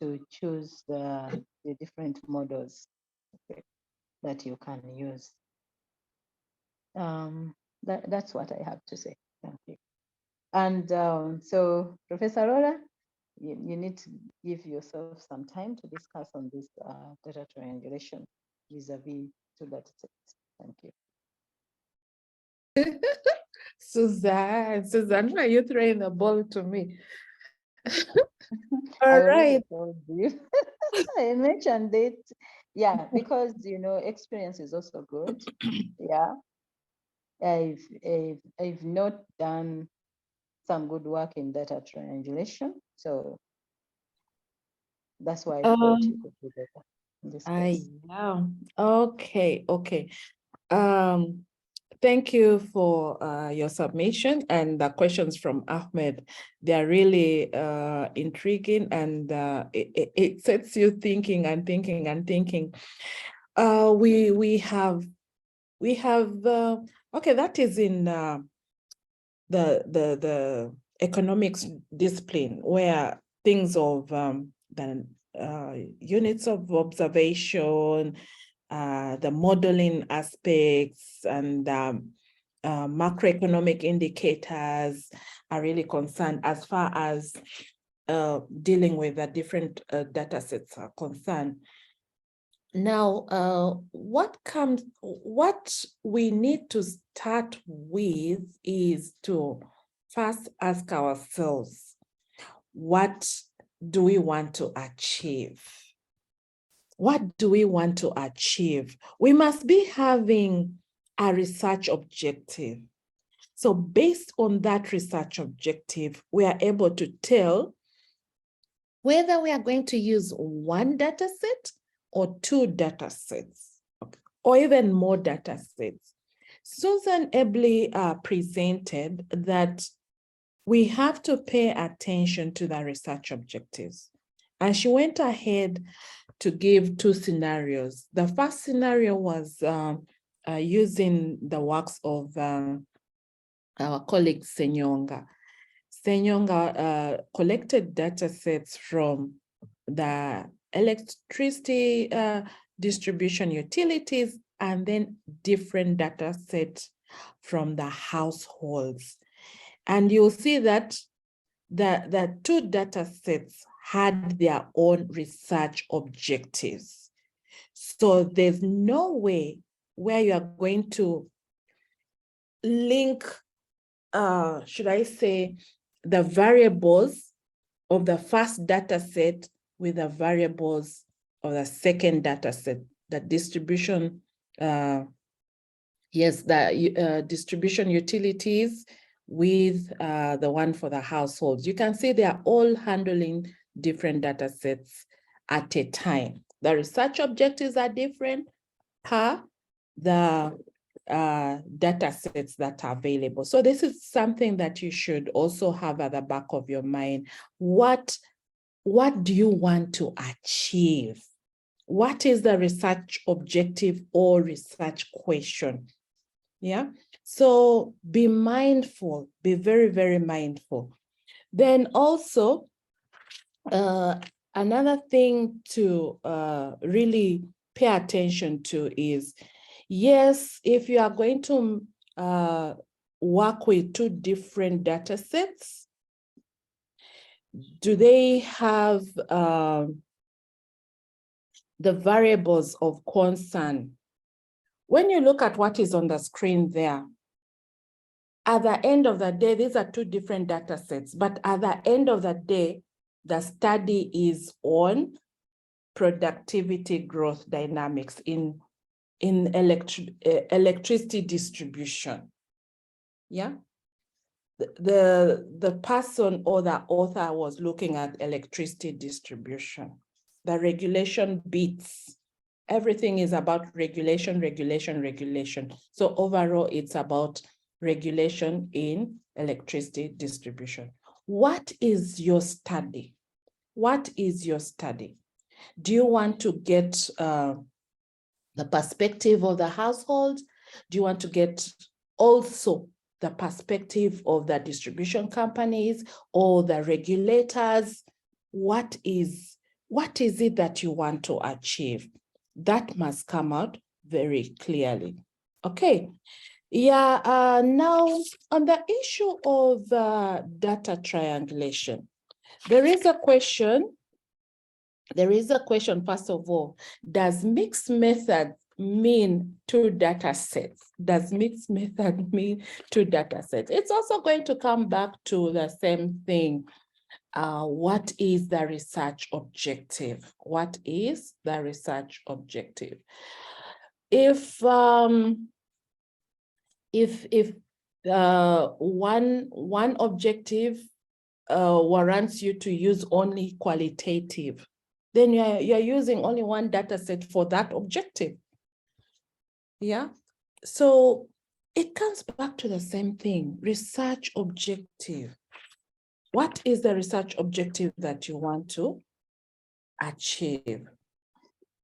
Speaker 6: to choose the different models, okay, that you can use. That's what I have to say. Thank you. And so, Professor Rola, you need to give yourself some time to discuss on this data triangulation vis-a-vis two data sets. Thank you.
Speaker 5: Suzanne, why are you throwing the ball to me?
Speaker 6: I
Speaker 5: All
Speaker 6: already
Speaker 5: right.
Speaker 6: told you. I mentioned it. Yeah, because experience is also good. Yeah. I've not done some good work in data triangulation. So that's why I thought you could do better in this case.
Speaker 5: Yeah. Okay. Thank you for your submission, and the questions from Ahmed. They are really intriguing, and it sets you thinking and thinking and thinking. We have okay, that is in the economics discipline, where things of the units of observation, the modeling aspects, and macroeconomic indicators are really concerned as far as dealing with the different data sets are concerned. Now, what we need to start with is to first ask ourselves, what do we want to achieve? What do we want to achieve? We must be having a research objective. So based on that research objective, we are able to tell whether we are going to use one data set or two data sets, or even more data sets. Susan ably presented that we have to pay attention to the research objectives. And she went ahead to give two scenarios. The first scenario was using the works of our colleague Senyonga. Senyonga collected data sets from the electricity distribution utilities, and then different data sets from the households. And you'll see that the two data sets had their own research objectives. So there's no way where you are going to link, should I say, the variables of the first data set with the variables of the second data set, the distribution, distribution utilities with the one for the households. You can see they are all handling different data sets at a time. The research objectives are different per the data sets that are available. So this is something that you should also have at the back of your mind. What do you want to achieve? What is the research objective or research question? Yeah, so be mindful, be very, very mindful. Then also, another thing to really pay attention to is, yes, if you are going to work with two different data sets, do they have the variables of concern? When you look at what is on the screen there, at the end of the day, these are two different data sets, but at the end of the day, the study is on productivity growth dynamics in electricity distribution. Yeah. The person or the author was looking at electricity distribution. The regulation bits. Everything is about regulation, regulation, regulation. So overall, it's about regulation in electricity distribution. What is your study? What is your study? Do you want to get the perspective of the household? Do you want to get also the perspective of the distribution companies or the regulators? What is it that you want to achieve? That must come out very clearly. Okay. Yeah, now on the issue of data triangulation, there is a question, first of all, does mixed method mean two data sets? Does mixed method mean two data sets? It's also going to come back to the same thing. What is the research objective? What is the research objective? If one objective warrants you to use only qualitative, then you're using only one data set for that objective. Yeah. So it comes back to the same thing, research objective. What is the research objective that you want to achieve?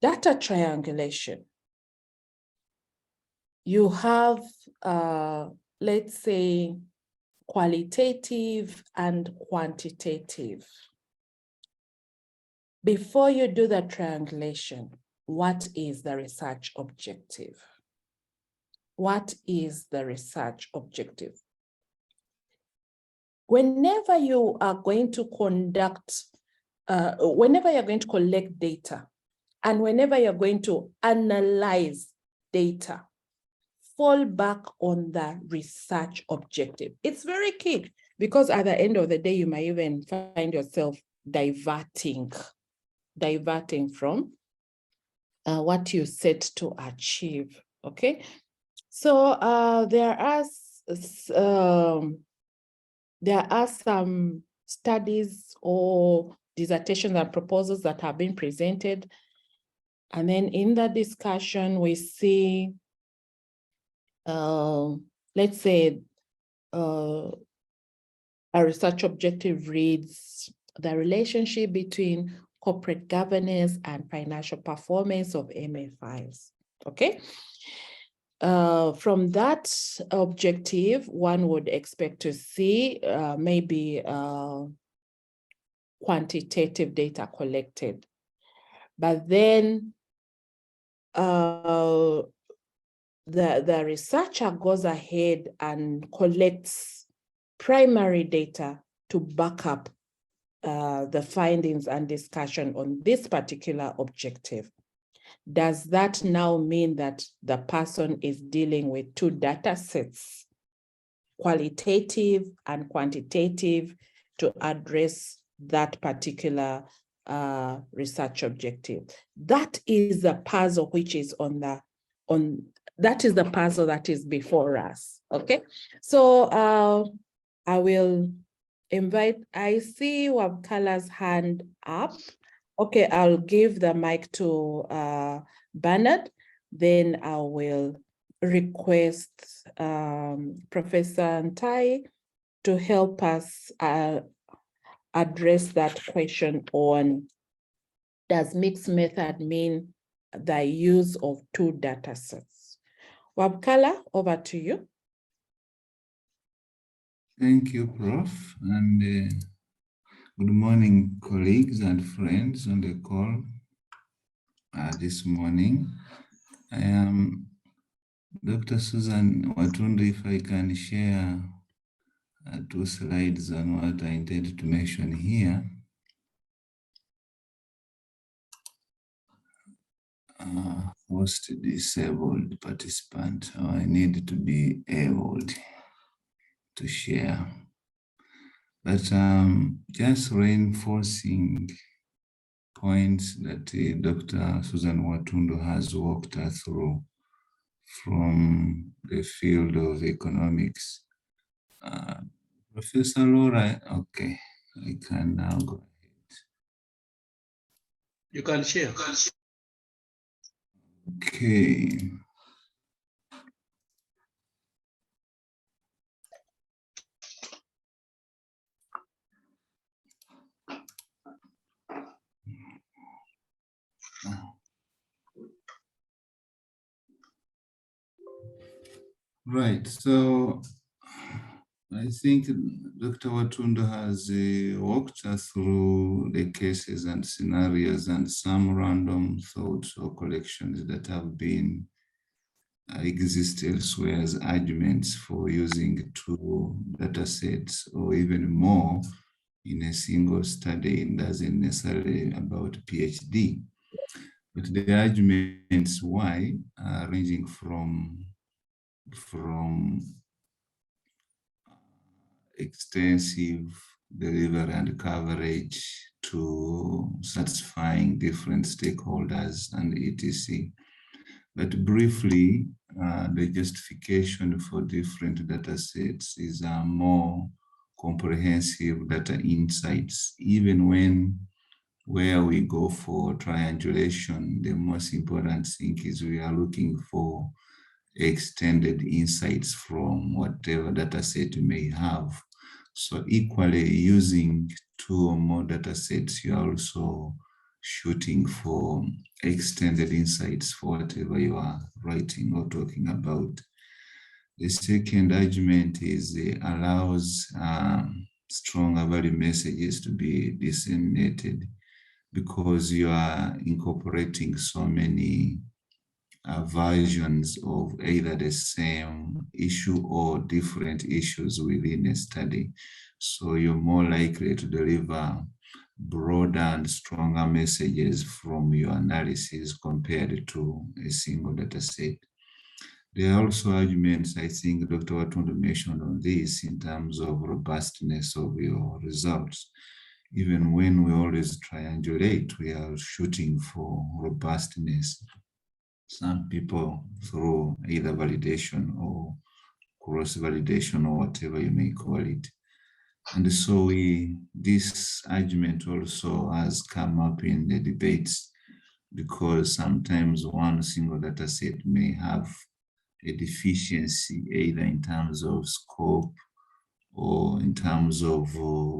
Speaker 5: Data triangulation. You have, let's say, qualitative and quantitative. Before you do the triangulation, what is the research objective? What is the research objective? Whenever you are going to conduct, whenever you're going to collect data, and whenever you're going to analyze data, fall back on the research objective. It's very key because at the end of the day, you might even find yourself diverting from what you set to achieve, okay? So there are some studies or dissertations and proposals that have been presented. And then in the discussion, we see, let's say, a research objective reads the relationship between corporate governance and financial performance of MFIs, okay? From that objective, one would expect to see maybe quantitative data collected. But then the researcher goes ahead and collects primary data to back up the findings and discussion on this particular objective. Does that now mean that the person is dealing with two data sets, qualitative and quantitative, to address that particular research objective? That is the puzzle which is that is the puzzle that is before us, okay? So I will invite, I see Wabkala's hand up. Okay, I'll give the mic to Bernard, then I will request Professor Ntai to help us address that question on, does mixed method mean the use of two data sets? Wabkala, over to you.
Speaker 8: Thank you, Prof. And good morning, colleagues and friends on the call this morning. I am Dr. Susan Watundu. If I can share 2 slides on what I intended to mention here. Host disabled participant. I need to be able to share. But just reinforcing points that Dr. Susan Watundo has walked us through from the field of economics. Professor Laura, okay, I can now go ahead.
Speaker 9: You can share.
Speaker 8: Okay. Right, so I think Dr. Watundo has walked us through the cases and scenarios and some random thoughts or collections that have been exist elsewhere as arguments for using two data sets or even more in a single study. It doesn't necessarily about PhD, but the arguments why are ranging from extensive delivery and coverage to satisfying different stakeholders and etc. But briefly, the justification for different data sets is more comprehensive data insights. Even where we go for triangulation, the most important thing is we are looking for extended insights from whatever data set you may have. So equally, using two or more data sets, you are also shooting for extended insights for whatever you are writing or talking about. The second argument is it allows stronger value messages to be disseminated because you are incorporating so many versions of either the same issue or different issues within a study. So you're more likely to deliver broader and stronger messages from your analysis compared to a single data set. There are also arguments, I think Dr. Watundo mentioned on this in terms of robustness of your results. Even when we always triangulate, we are shooting for robustness. Some people through either validation or cross-validation or whatever you may call it. And so this argument also has come up in the debates because sometimes one single data set may have a deficiency either in terms of scope or in terms of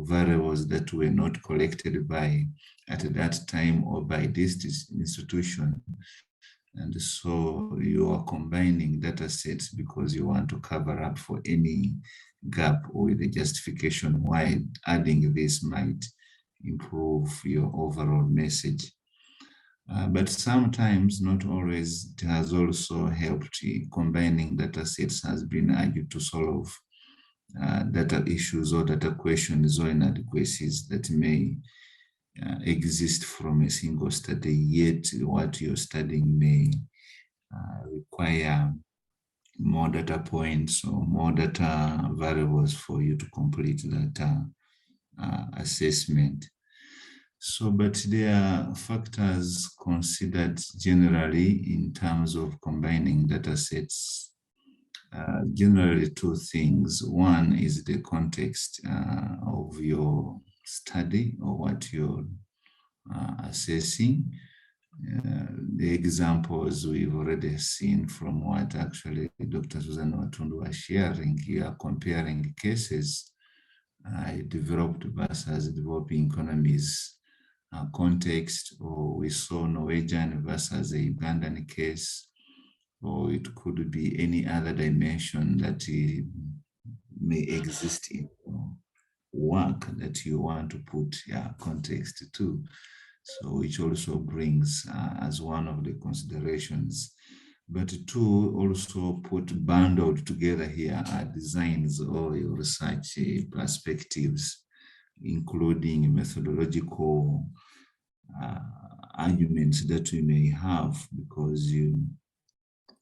Speaker 8: variables that were not collected by at that time or by this institution. And so you are combining data sets because you want to cover up for any gap or the justification why adding this might improve your overall message. But sometimes, not always, it has also helped. Combining data sets has been argued to solve data issues or data questions or inadequacies that may exist from a single study, yet what you're studying may require more data points or more data variables for you to complete that assessment. So, but there are factors considered generally in terms of combining data sets. Generally two things. One is the context of your study or what you're assessing. The examples we've already seen from what actually Dr. Susan Watundo was sharing. You are comparing cases, developed versus developing economies context, or we saw Norwegian versus a Ugandan case, or it could be any other dimension that may exist in work that you want to put context to. So which also brings as one of the considerations. But two, also bundled together here are designs or your research perspectives, including methodological arguments that we may have, because you,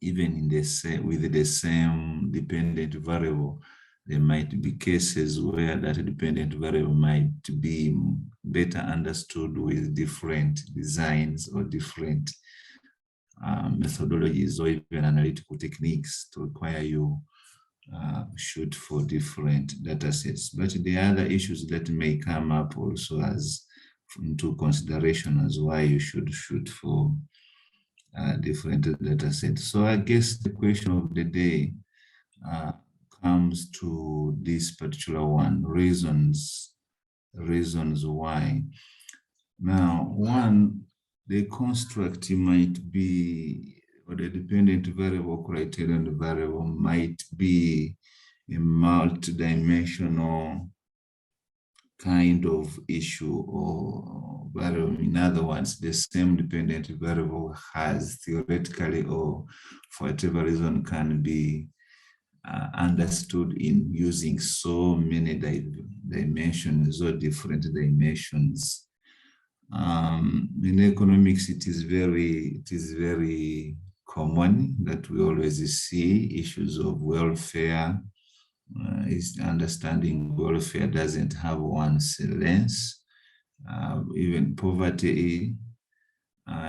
Speaker 8: even in the same, with the same dependent variable, There might be cases where that dependent variable might be better understood with different designs or different methodologies or even analytical techniques to require you shoot for different data sets. But the other issues that may come up also as into consideration as why you should shoot for different data sets. So I guess the question of the day comes to this particular one, reasons why. Now, one, the construct might be, or the dependent variable criterion variable might be a multidimensional kind of issue or variable. In other words, the same dependent variable has theoretically or for whatever reason can be understood in using so many dimensions or different dimensions. In economics, it is very common that we always see issues of welfare. Is understanding welfare doesn't have one lens. Even poverty.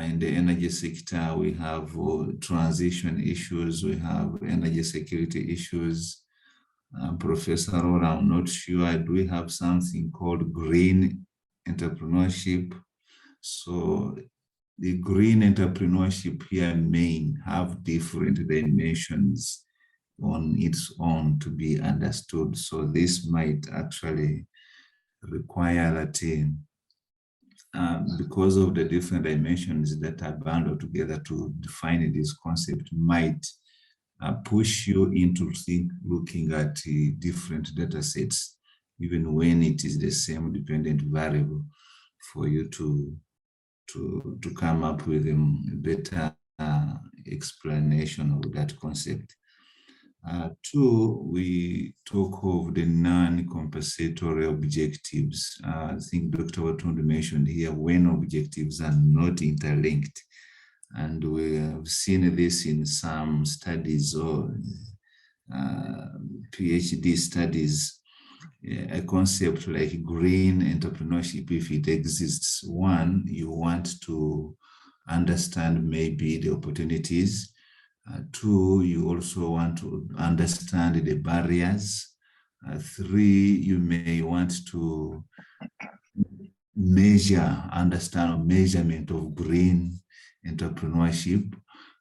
Speaker 8: In the energy sector, we have transition issues, we have energy security issues. Professor Rora, I'm not sure, do we have something called green entrepreneurship? So the green entrepreneurship here may have different dimensions on its own to be understood. So this might actually require that because of the different dimensions that are bundled together to define this concept might push you into looking at different data sets, even when it is the same dependent variable, for you to come up with a better explanation of that concept. Two, we talk of the non-compensatory objectives. I think Dr. Watundu mentioned here when objectives are not interlinked. And we have seen this in some studies or PhD studies, a concept like green entrepreneurship, if it exists. One, you want to understand maybe the opportunities. Two, you also want to understand the barriers. Three, you may want to understand measurement of green entrepreneurship.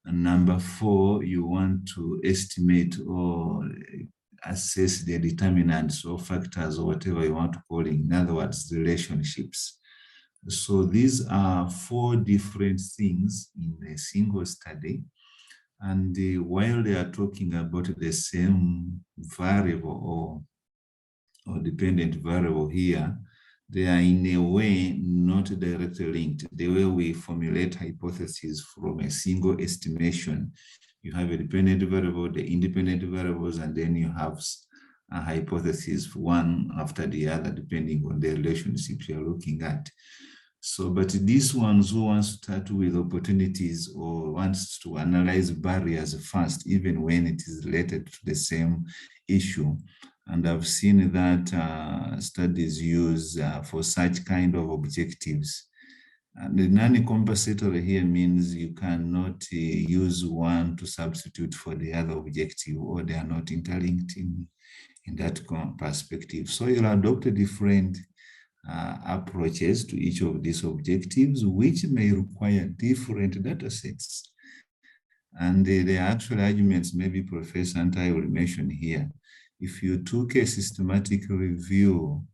Speaker 8: And number four, you want to estimate or assess the determinants or factors or whatever you want to call it. In other words, relationships. So these are four different things in a single study. And while they are talking about the same variable or dependent variable here, they are in a way not directly linked. The way we formulate hypotheses from a single estimation, you have a dependent variable, the independent variables, and then you have a hypothesis one after the other, depending on the relationship you're looking at. So, but these ones who wants to start with opportunities or wants to analyze barriers first, even when it is related to the same issue. And I've seen that studies use for such kind of objectives. And the non-compensatory here means you cannot use one to substitute for the other objective, or they are not interlinked in that perspective. So you'll adopt a different approaches to each of these objectives, which may require different data sets. And the actual arguments maybe Professor Antai will mention here. If you took a systematic review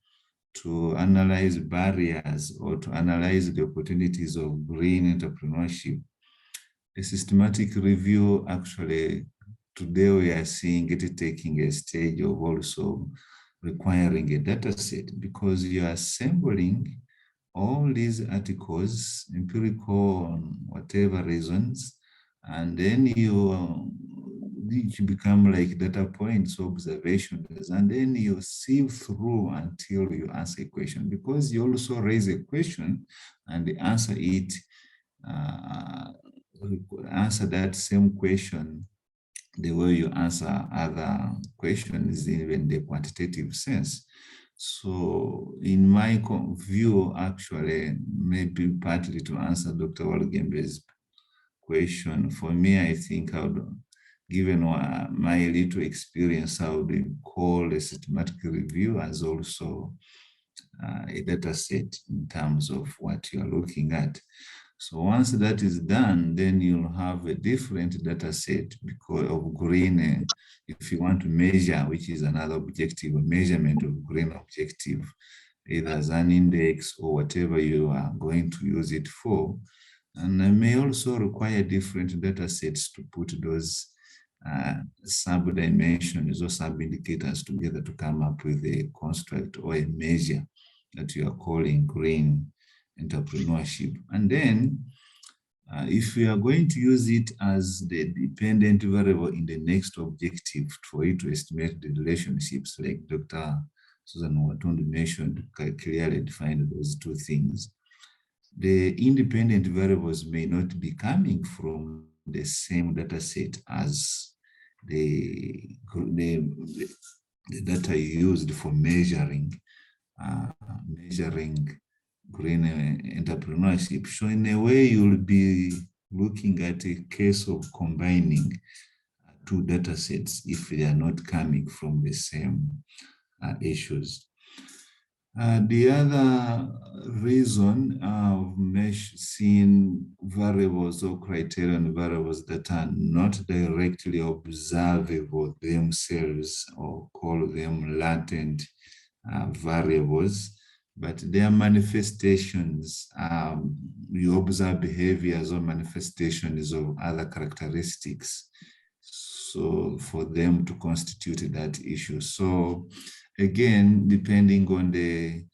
Speaker 8: to analyze barriers or to analyze the opportunities of green entrepreneurship, a systematic review actually, today we are seeing it taking a stage of also requiring a data set, because you are assembling all these articles, empirical on whatever reasons, and then you become like data points, observations, and then you sieve through until you answer a question, because you also raise a question and answer it, answer that same question the way you answer other questions, even the quantitative sense. So in my view, actually, maybe partly to answer Dr. Walgembe's question, for me, I think I would, given my little experience, I would call a systematic review as also a data set in terms of what you are looking at. So once that is done, then you'll have a different data set because of green. If you want to measure, which is another objective, a measurement of green objective, either as an index or whatever you are going to use it for. And it may also require different data sets to put those sub-dimensions or sub-indicators together to come up with a construct or a measure that you are calling green entrepreneurship. And then if we are going to use it as the dependent variable in the next objective for it to estimate the relationships, like Dr. Susan Watundu mentioned, clearly defined those two things. The independent variables may not be coming from the same data set as the data used for measuring green entrepreneurship. So in a way, you'll be looking at a case of combining two data sets if they are not coming from the same issues. The other reason of seeing variables or criterion variables that are not directly observable themselves, or call them latent variables, but their manifestations, you observe behaviors or manifestations of other characteristics. So for them to constitute that issue. So again, depending on the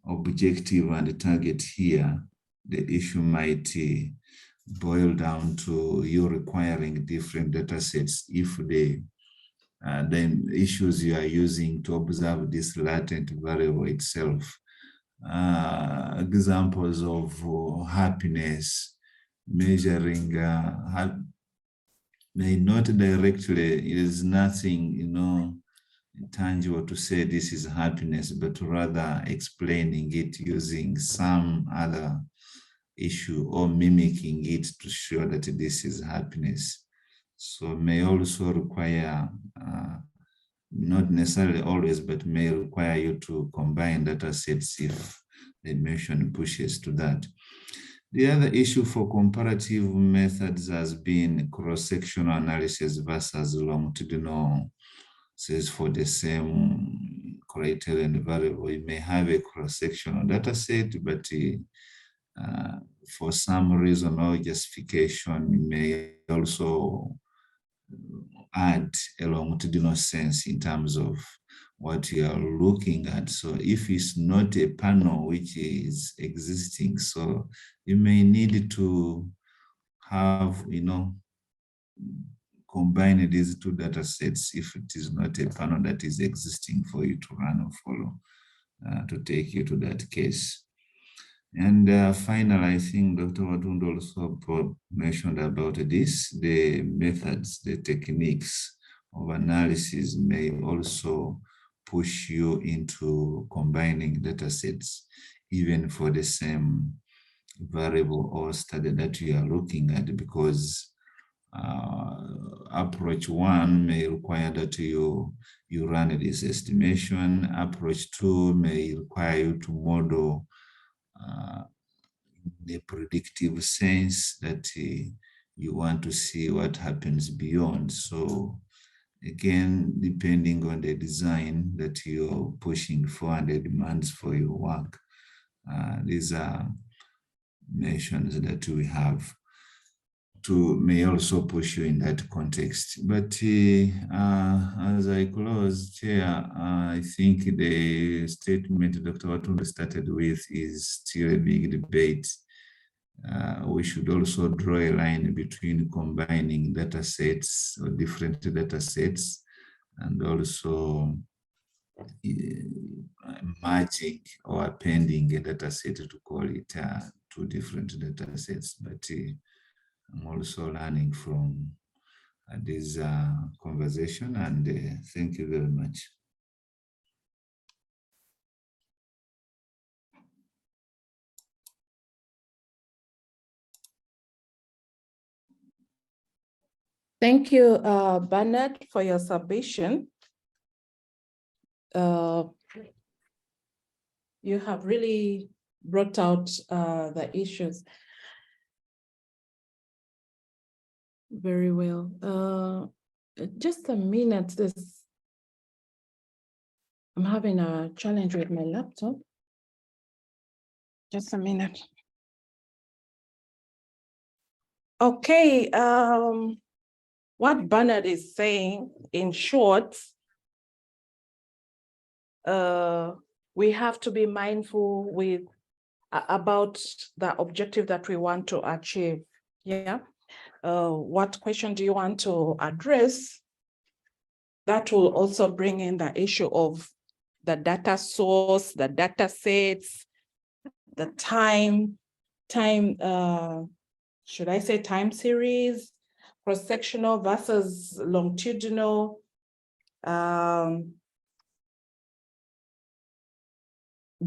Speaker 8: objective and the target here, the issue might boil down to you requiring different data sets if the issues you are using to observe this latent variable itself. Examples of happiness, measuring may not directly, it is nothing, tangible to say this is happiness, but rather explaining it using some other issue or mimicking it to show that this is happiness. So may also require, not necessarily always, but may require you to combine data sets if the mission pushes to that. The other issue for comparative methods has been cross-sectional analysis versus longitudinal. Says for the same criterion variable, you may have a cross-sectional data set, but for some reason or justification, you may also add a longitudinal sense in terms of what you are looking at. So if it's not a panel which is existing, so you may need to have, combine these two data sets if it is not a panel that is existing for you to run or follow to take you to that case. And finally, I think Dr. Watundu also mentioned about this, the methods, the techniques of analysis may also push you into combining data sets, even for the same variable or study that you are looking at, because approach one may require that you run this estimation. Approach two may require you to model the predictive sense that you want to see what happens beyond. So again, depending on the design that you're pushing for and the demands for your work, these are measures that we have may also push you in that context. But as I close, Chair, I think the statement Dr. Watundu started with is still a big debate. We should also draw a line between combining data sets or different data sets and also merging or appending a data set to call it two different data sets. But I'm also learning from this conversation, and thank you very much.
Speaker 5: Thank you, Bernard, for your submission. You have really brought out the issues very well. Just a minute, I'm having a challenge with my laptop. Just a minute. Okay, what Bernard is saying, in short, we have to be mindful about the objective that we want to achieve. Yeah. What question do you want to address? That will also bring in the issue of the data source, the data sets, the time, should I say time series, cross-sectional versus longitudinal,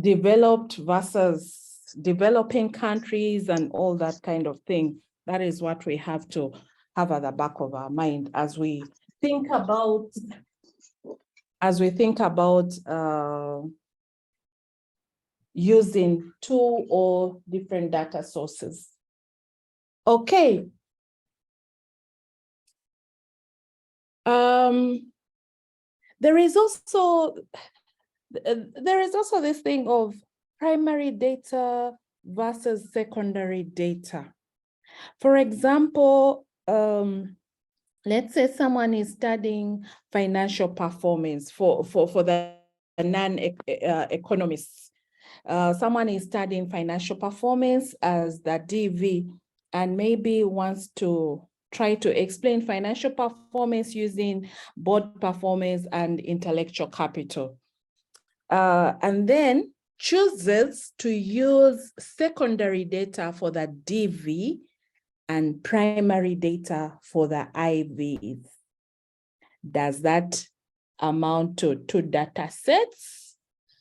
Speaker 5: developed versus developing countries, and all that kind of thing. That is what we have to have at the back of our mind as we think about using two or different data sources. Okay. There is also this thing of primary data versus secondary data. For example, let's say someone is studying financial performance for the non-economists. Someone is studying financial performance as the DV and maybe wants to try to explain financial performance using board performance and intellectual capital. And then chooses to use secondary data for the DV and primary data for the IVs. Does that amount to two data sets?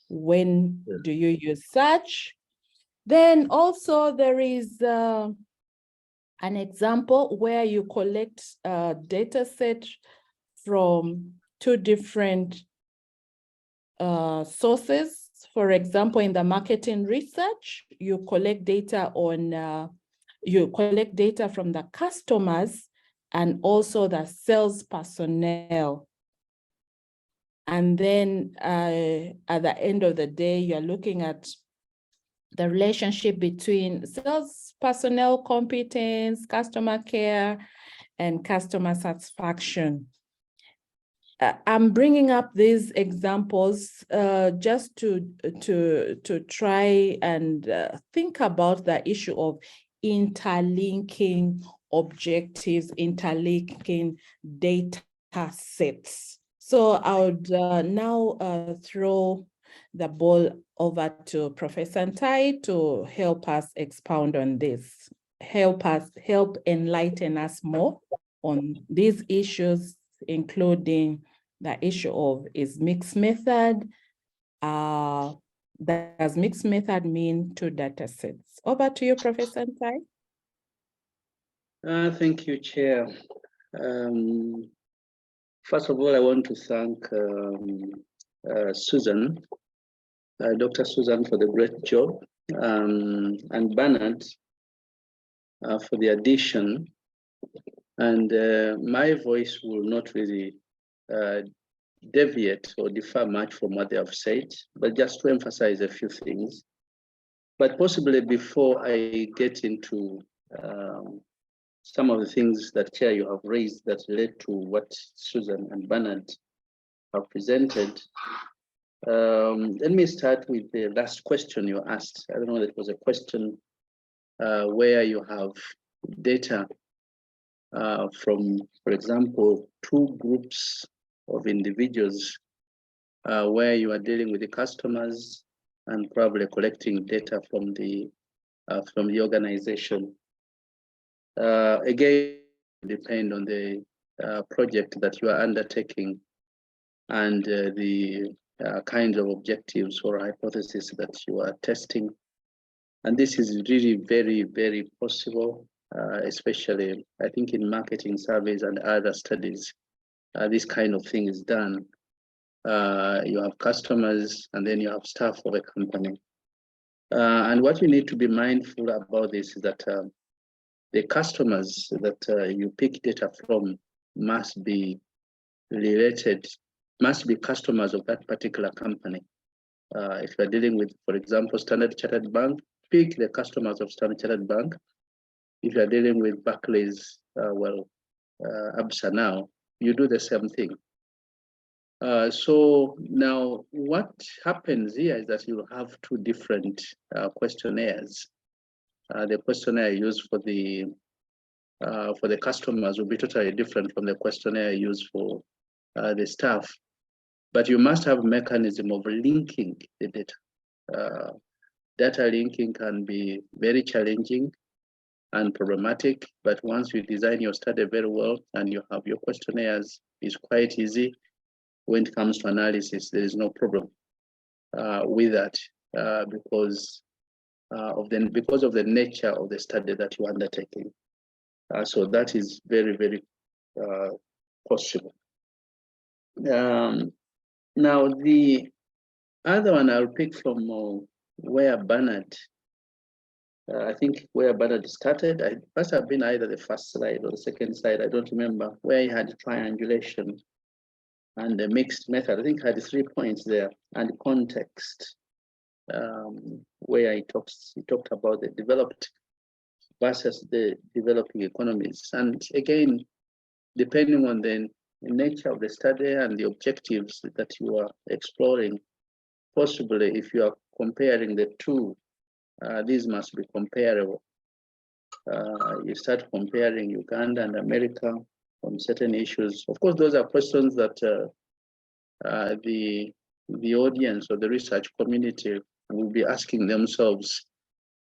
Speaker 5: When do you use such? Then also there is an example where you collect a data set from two different sources. For example, in the marketing research, you collect data from the customers and also the sales personnel. And then at the end of the day, you're looking at the relationship between sales personnel competence, customer care, and customer satisfaction. I'm bringing up these examples just to try and think about the issue of interlinking objectives, interlinking data sets. So I would now throw the ball over to Professor Ntai to help us expound on this, help enlighten us more on these issues, including the issue of is mixed method, does mixed method mean two data sets? Over to you, Professor Ntai.
Speaker 9: Thank you, Chair. First of all, I want to thank Susan, Dr. Susan, for the great job, and Bernard for the addition. And my voice will not really deviate or differ much from what they have said, but just to emphasize a few things. But possibly before I get into some of the things that, Chair, you have raised that relate to what Susan and Bernard have presented, let me start with the last question you asked. I don't know, that was a question where you have data from, for example, two groups of individuals where you are dealing with the customers and probably collecting data from the organization. Again, depend on the project that you are undertaking and the kinds of objectives or hypotheses that you are testing. And this is really very, very possible, especially I think in marketing surveys and other studies, this kind of thing is done. You have customers and then you have staff of a company. And what you need to be mindful about this is that the customers that you pick data from must be related, must be customers of that particular company. If you're dealing with, for example, Standard Chartered Bank, pick the customers of Standard Chartered Bank. If you're dealing with Barclays, ABSA now, you do the same thing. So now what happens here is that you have two different questionnaires. The questionnaire used for the customers will be totally different from the questionnaire used for the staff. But you must have a mechanism of linking the data. Data linking can be very challenging and problematic, but once you design your study very well and you have your questionnaires, it's quite easy. When it comes to analysis, there is no problem with that because of the nature of the study that you're undertaking. So that is very, very possible. Now the other one I'll pick from where Bernard, I think where Bernard started. I must have been either the first slide or the second slide, I don't remember, where he had triangulation and the mixed method. I think I had 3 points there, and context, where he talked about the developed versus the developing economies. And again, depending on the nature of the study and the objectives that you are exploring, possibly if you are comparing the two, these must be comparable. You start comparing Uganda and America on certain issues. Of course, those are questions that the audience or the research community will be asking themselves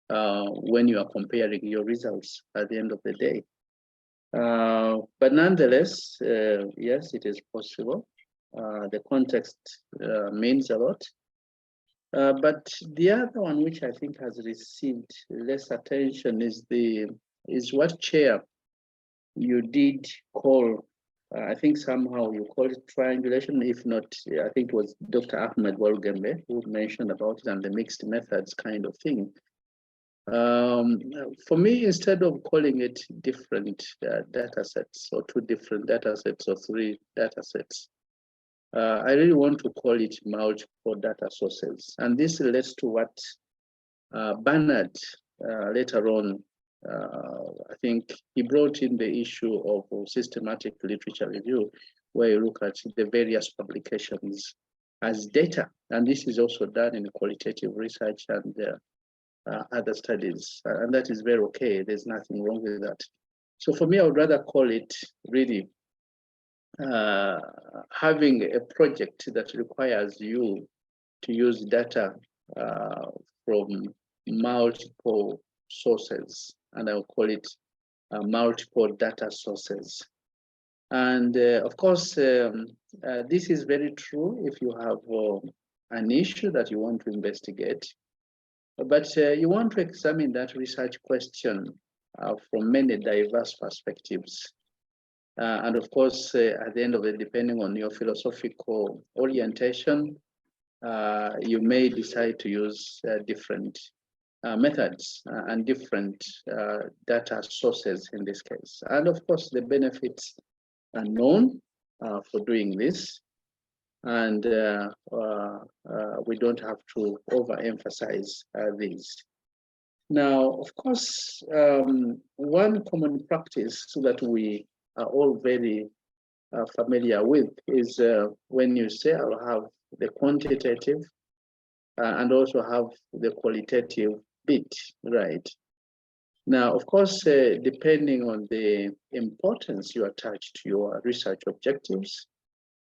Speaker 9: when you are comparing your results at the end of the day. But nonetheless, yes, it is possible. The context means a lot. But the other one, which I think has received less attention, is what chair you did call. I think somehow you called it triangulation. If not, I think it was Dr. Ahmed Walgembe who mentioned about it, and the mixed methods kind of thing. For me, instead of calling it different data sets, or 2 different data sets, or 3 data sets, I really want to call it multiple data sources. And this relates to what Bernard later on, I think he brought in the issue of systematic literature review, where you look at the various publications as data. And this is also done in qualitative research and other studies. And that is very okay. There's nothing wrong with that. So for me, I would rather call it really having a project that requires you to use data from multiple sources, and I'll call it multiple data sources. And of course, this is very true if you have an issue that you want to investigate, but you want to examine that research question from many diverse perspectives. And of course, at the end of it, depending on your philosophical orientation, you may decide to use different methods and different data sources in this case. And of course, the benefits are known for doing this. And we don't have to overemphasize these. Now, of course, one common practice that we are all very familiar with is when you say I'll have the quantitative and also have the qualitative bit, right? Now, of course, depending on the importance you attach to your research objectives,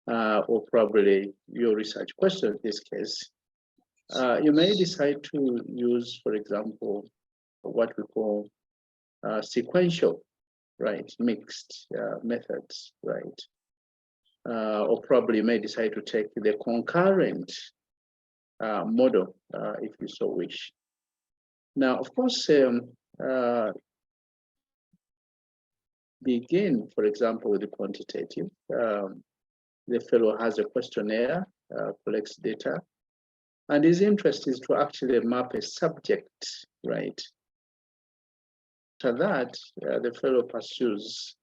Speaker 9: or probably your research question in this case, you may decide to use, for example, what we call sequential right? Mixed methods, right? Or probably you may decide to take the concurrent model if you so wish. Now, of course, begin, for example, with the quantitative. The fellow has a questionnaire, collects data, and his interest is to actually map a subject, right? After that, the fellow pursues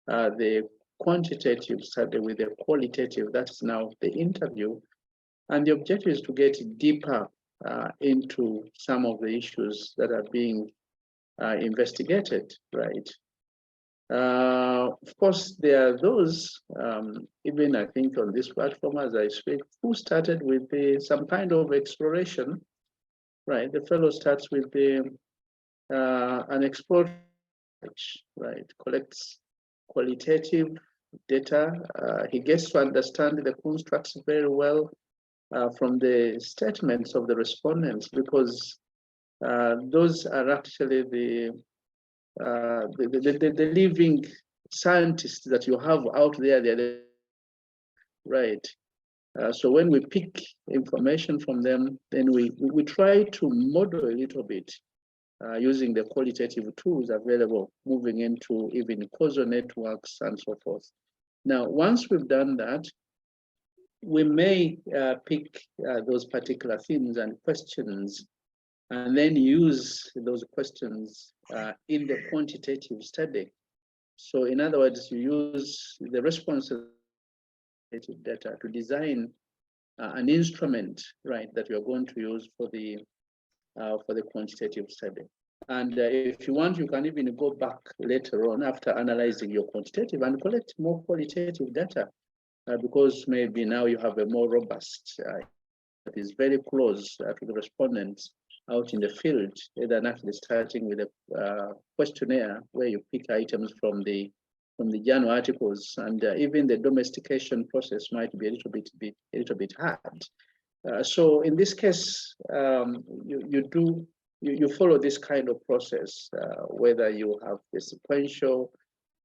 Speaker 9: the quantitative study with the qualitative, that's now the interview. And the objective is to get deeper into some of the issues that are being investigated, right? Of course, there are those, even I think on this platform as I speak, who started with some kind of exploration, right? The fellow starts with an exploratory, right? Collects qualitative data. He gets to understand the constructs very well from the statements of the respondents, because those are actually the living scientists that you have out there, right? So when we pick information from them, then we try to model a little bit using the qualitative tools available, moving into even causal networks and so forth. Now, once we've done that, we may pick those particular themes and questions, and then use those questions in the quantitative study. So in other words, you use the responses data to design an instrument, right, that you're going to use for the quantitative study. And if you want, you can even go back later on after analyzing your quantitative and collect more qualitative data, because maybe now you have a more robust that is very close to the respondents out in the field, than actually starting with a questionnaire where you pick items from the journal articles, and even the domestication process might be a little bit hard. So in this case, you follow this kind of process, whether you have the sequential,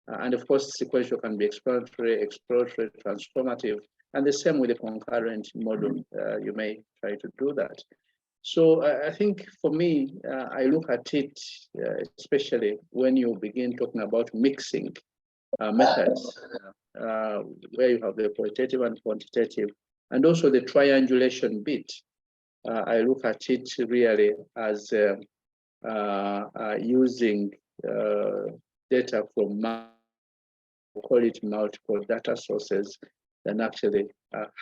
Speaker 9: and of course, sequential can be exploratory, transformative, and the same with the concurrent model. You may try to do that. So I think for me, I look at it, especially when you begin talking about mixing methods, where you have the qualitative and quantitative, and also the triangulation bit. I look at it really as using data from multiple data sources than actually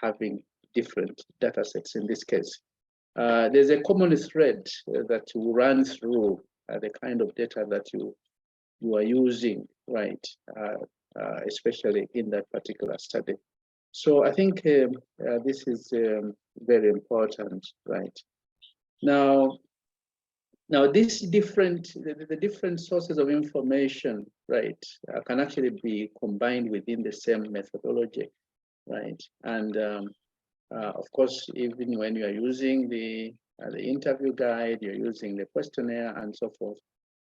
Speaker 9: having different data sets in this case. There's a common thread that will run through the kind of data that you are using, right? Especially in that particular study. So I think this is very important, right? Now these the different sources of information, right, can actually be combined within the same methodology, right? And of course, even when you are using the interview guide, you're using the questionnaire and so forth.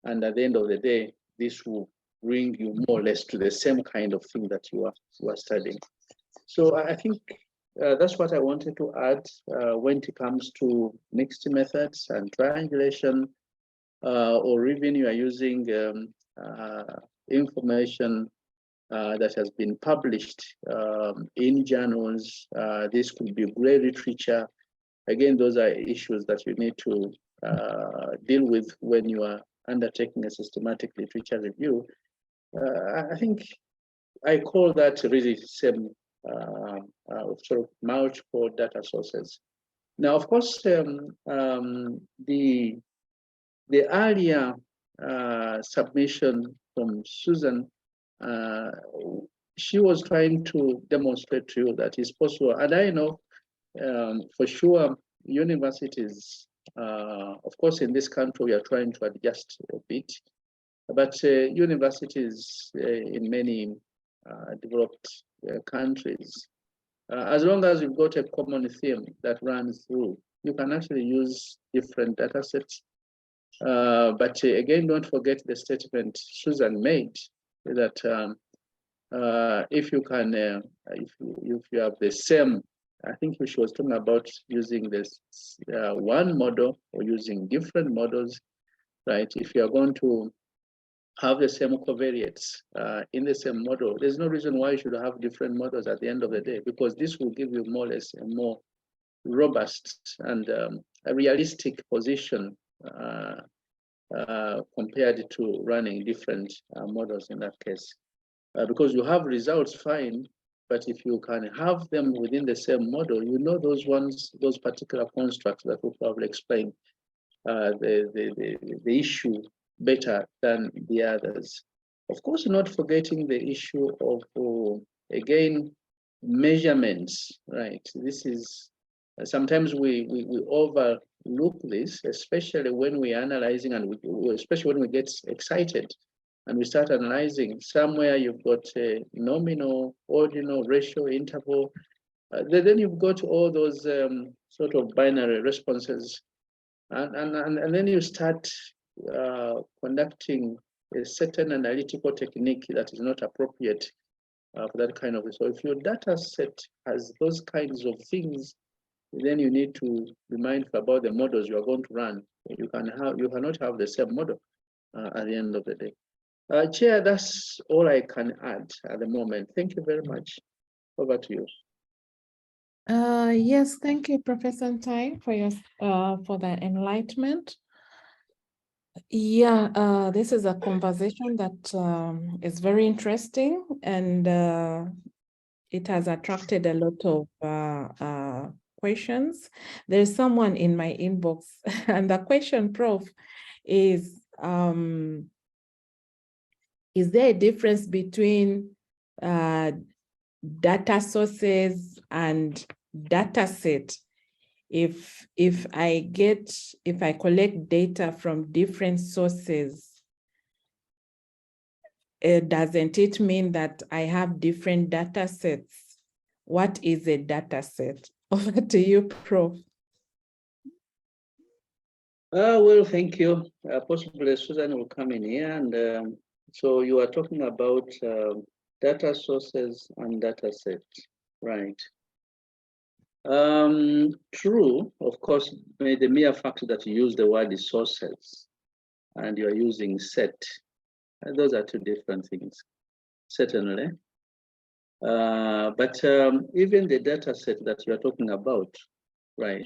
Speaker 9: And at the end of the day, this will bring you more or less to the same kind of thing that you are studying. So I think that's what I wanted to add when it comes to mixed methods and triangulation, or even you are using information that has been published in journals. This could be gray literature. Again, those are issues that you need to deal with when you are undertaking a systematic literature review. I think I call that really same sort of multiple data sources. Now, of course, the earlier submission from Susan, she was trying to demonstrate to you that it's possible. And I know for sure universities, of course, in this country, we are trying to adjust a bit, but universities in many developed countries, as long as you've got a common theme that runs through, you can actually use different data sets. But again, don't forget the statement Susan made that if you can, if you have the same, I think she was talking about using this one model or using different models, right? If you are going to have the same covariates in the same model, there's no reason why you should have different models at the end of the day, because this will give you more or less a more robust and a realistic position compared to running different models in that case. Because you have results fine, but if you can have them within the same model, you know those ones, those particular constructs that will probably explain the issue better than the others. Of course, not forgetting the issue of, again, measurements, right? This is, sometimes we overlook this, especially when we're analyzing and especially when we get excited and we start analyzing. Somewhere you've got a nominal, ordinal, ratio, interval. Then you've got all those sort of binary responses. And then you start conducting a certain analytical technique that is not appropriate for that kind of. So if your data set has those kinds of things, then you need to be mindful about the models you are going to run. You cannot have the same model at the end of the day. Chair, that's all I can add at the moment. Thank you very much. Over to you.
Speaker 5: Yes, thank you, Professor Ntai, for your for that enlightenment. Yeah, this is a conversation that is very interesting, and it has attracted a lot of questions. There's someone in my inbox, and the question, Prof, is there a difference between data sources and data set? If I collect data from different sources, doesn't it mean that I have different data sets? What is a data set? Over to you, Prof.
Speaker 9: Well, thank you. Possibly Susan will come in here. And so you are talking about data sources and data sets, right? True, of course, the mere fact that you use the word sources and you're using set, those are two different things, certainly. But even the data set that you're talking about, right,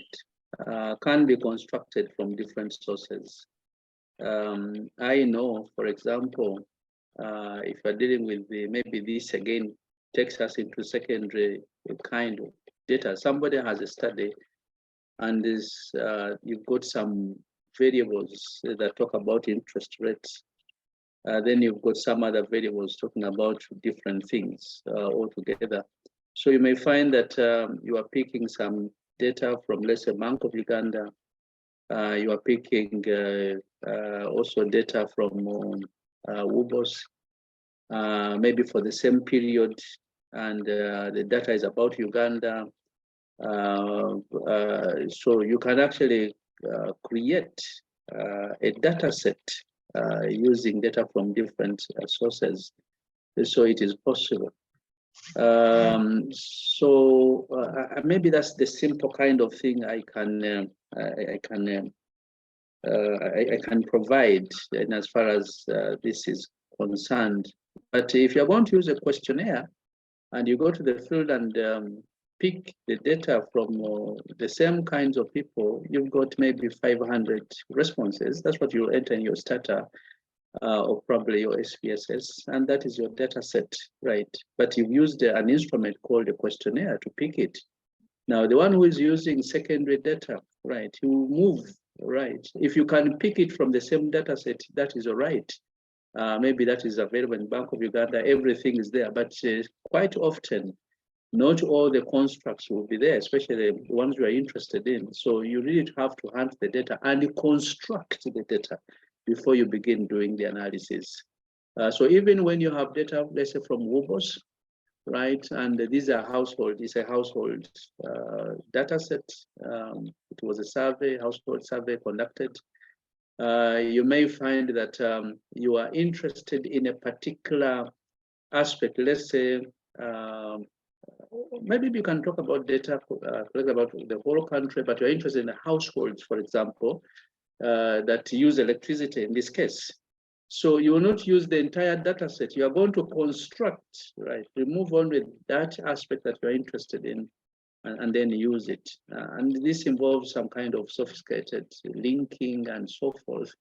Speaker 9: can be constructed from different sources. I know, for example, if you're dealing with maybe this again takes us into secondary kind of data. Somebody has a study, and you've got some variables that talk about interest rates. Then you've got some other variables talking about different things altogether. So you may find that you are picking some data from, let's say, Bank of Uganda. You are picking also data from WUBOS, maybe for the same period, and the data is about Uganda. So you can actually create a data set using data from different sources. So it is possible. So maybe that's the simple kind of thing I can provide in as far as this is concerned. But if you're going to use a questionnaire and you go to the field and pick the data from the same kinds of people, you've got maybe 500 responses. That's what you enter in your starter or probably your SPSS, and that is your data set, right? But you've used an instrument called a questionnaire to pick it. Now, the one who is using secondary data, right, you move, right? If you can pick it from the same data set, that is all right. Maybe that is available in Bank of Uganda, everything is there, but quite often, not all the constructs will be there, especially the ones you are interested in. So you really have to hunt the data and construct the data before you begin doing the analysis. So even when you have data, let's say from WUBOS, right, and these are it's a household data set. It was a survey, household survey conducted. you may find that you are interested in a particular aspect. Let's say, maybe you can talk about data about the whole country, but you're interested in households, for example, that use electricity in this case. So you will not use the entire data set. You are going to construct, right? You move on with that aspect that you're interested in, and then use it. And this involves some kind of sophisticated linking and so forth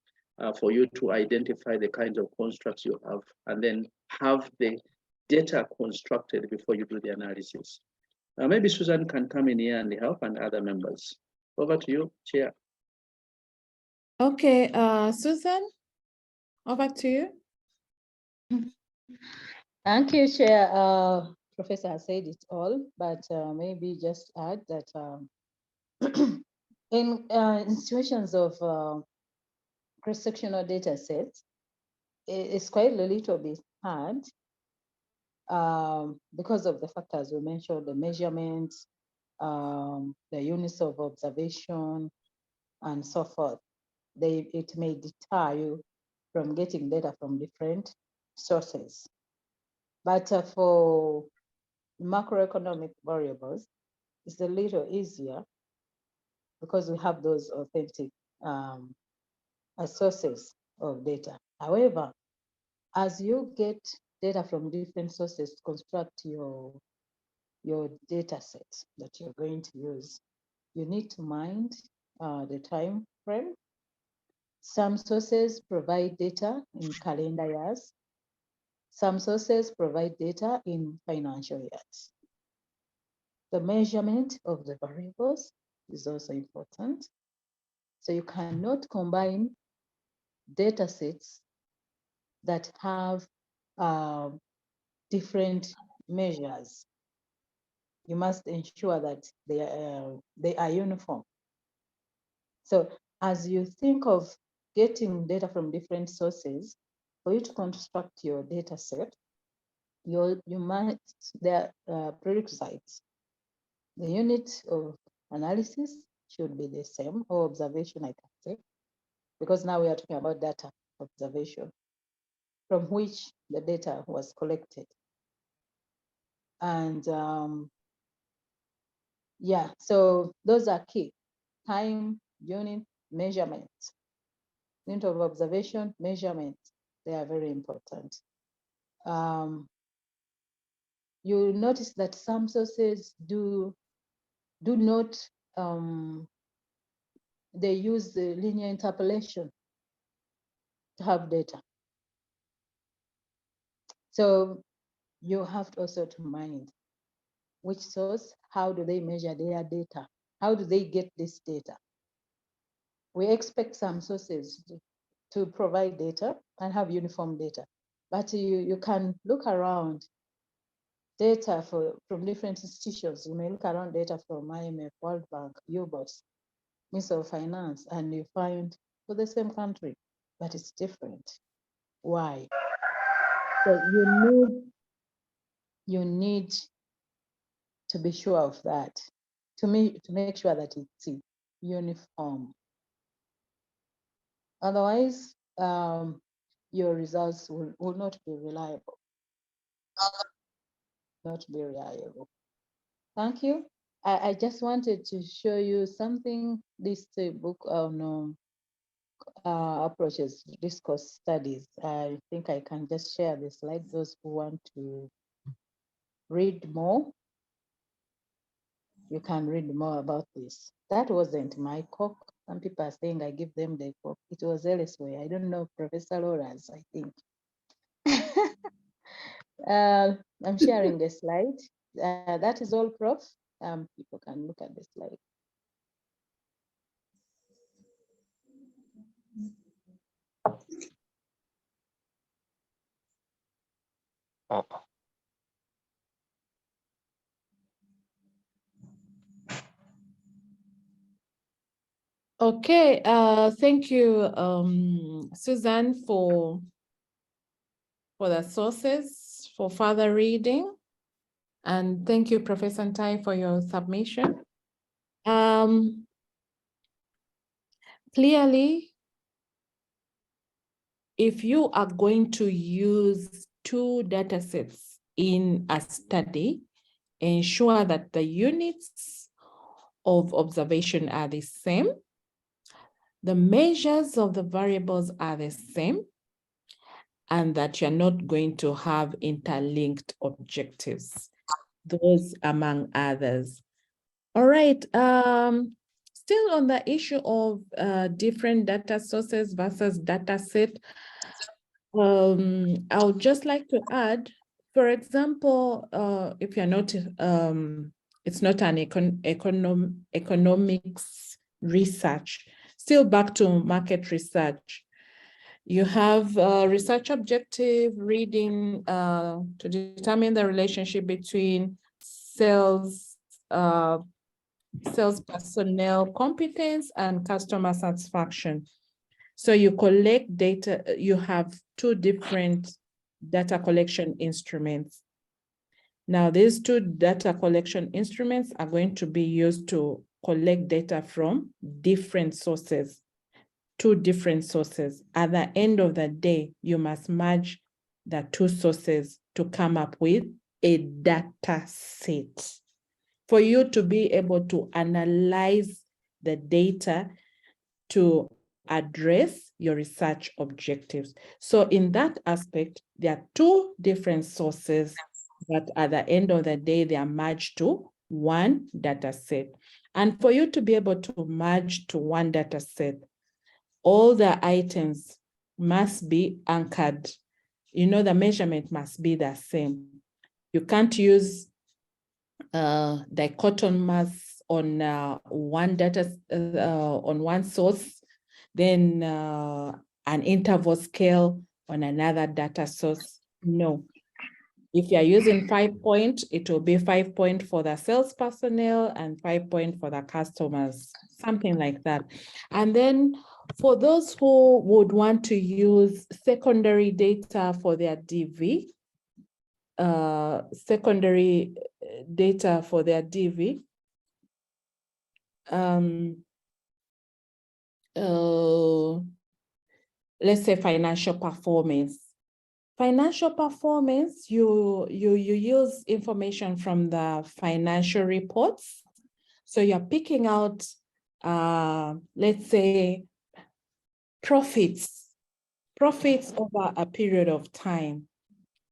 Speaker 9: for you to identify the kinds of constructs you have, and then have the data constructed before you do the analysis. Maybe Susan can come in here and help, and other members. Over to you, Chair.
Speaker 5: Okay, Susan, over to you.
Speaker 6: Thank you, Chair. Professor has said it all, but maybe just add that in situations of cross-sectional data sets, it's quite a little bit hard because of the factors we mentioned, the measurements, the units of observation, and so forth. It may deter you from getting data from different sources. But for macroeconomic variables, it's a little easier because we have those authentic sources of data. However, as you get data from different sources to construct your data sets that you're going to use, you need to mind the time frame. Some sources provide data in calendar years. Some sources provide data in financial years. The measurement of the variables is also important. So you cannot combine data sets that have different measures. You must ensure that they are uniform. So as you think of getting data from different sources, for you to construct your data set, there are prerequisites. The unit of analysis should be the same, or observation, I can say, because now we are talking about data observation from which the data was collected. And yeah, so those are key: time, unit, measurement. Unit of observation, measurement, they are very important. You notice that some sources do not, they use the linear interpolation to have data. So you have to also to mind which source, how do they measure their data? How do they get this data? We expect some sources to provide data and have uniform data, but you can look around data from different institutions. You may look around data from IMF, World Bank, UBOS, Ministry of Finance, and you find for the same country, but it's different. Why? So you need to be sure of that, to make sure that it's uniform. Otherwise, your results will not be reliable. Not be reliable. Thank you. I just wanted to show you something, this book on approaches discourse studies. I think I can just share the slide, those who want to read more. You can read more about this. That wasn't my cock. Some people are saying I give them the cock. It was elsewhere. I don't know, Professor Laura's, I think. I'm sharing the slide. That is all, Prof. People can look at the slide.
Speaker 5: Okay, thank you, Susan, for the sources for further reading. And thank you, Professor Ntai, for your submission. Clearly, if you are going to use 2 data sets in a study, ensure that the units of observation are the same, the measures of the variables are the same, and that you're not going to have interlinked objectives. Those among others. All right, still on the issue of different data sources versus data set, I would just like to add, for example, if you're not, it's not an economics research, still back to market research. You have a research objective reading to determine the relationship between sales personnel competence and customer satisfaction. So you collect data, you have 2 different data collection instruments. Now, these 2 data collection instruments are going to be used to collect data from different sources, 2 different sources. At the end of the day, you must merge the 2 sources to come up with a data set for you to be able to analyze the data to address your research objectives. So in that aspect, there are 2 different sources, but at the end of the day, they are merged to one data set. And for you to be able to merge to one data set, all the items must be anchored. You know, the measurement must be the same. You can't use dichotomous on one data, on one source, then an interval scale on another data source. No. If you're using 5-point, it will be 5-point for the sales personnel and 5-point for the customers, something like that. And then for those who would want to use secondary data for their DV, secondary data for their DV, let's say financial performance. Financial performance, you use information from the financial reports. So you're picking out, let's say, profits over a period of time.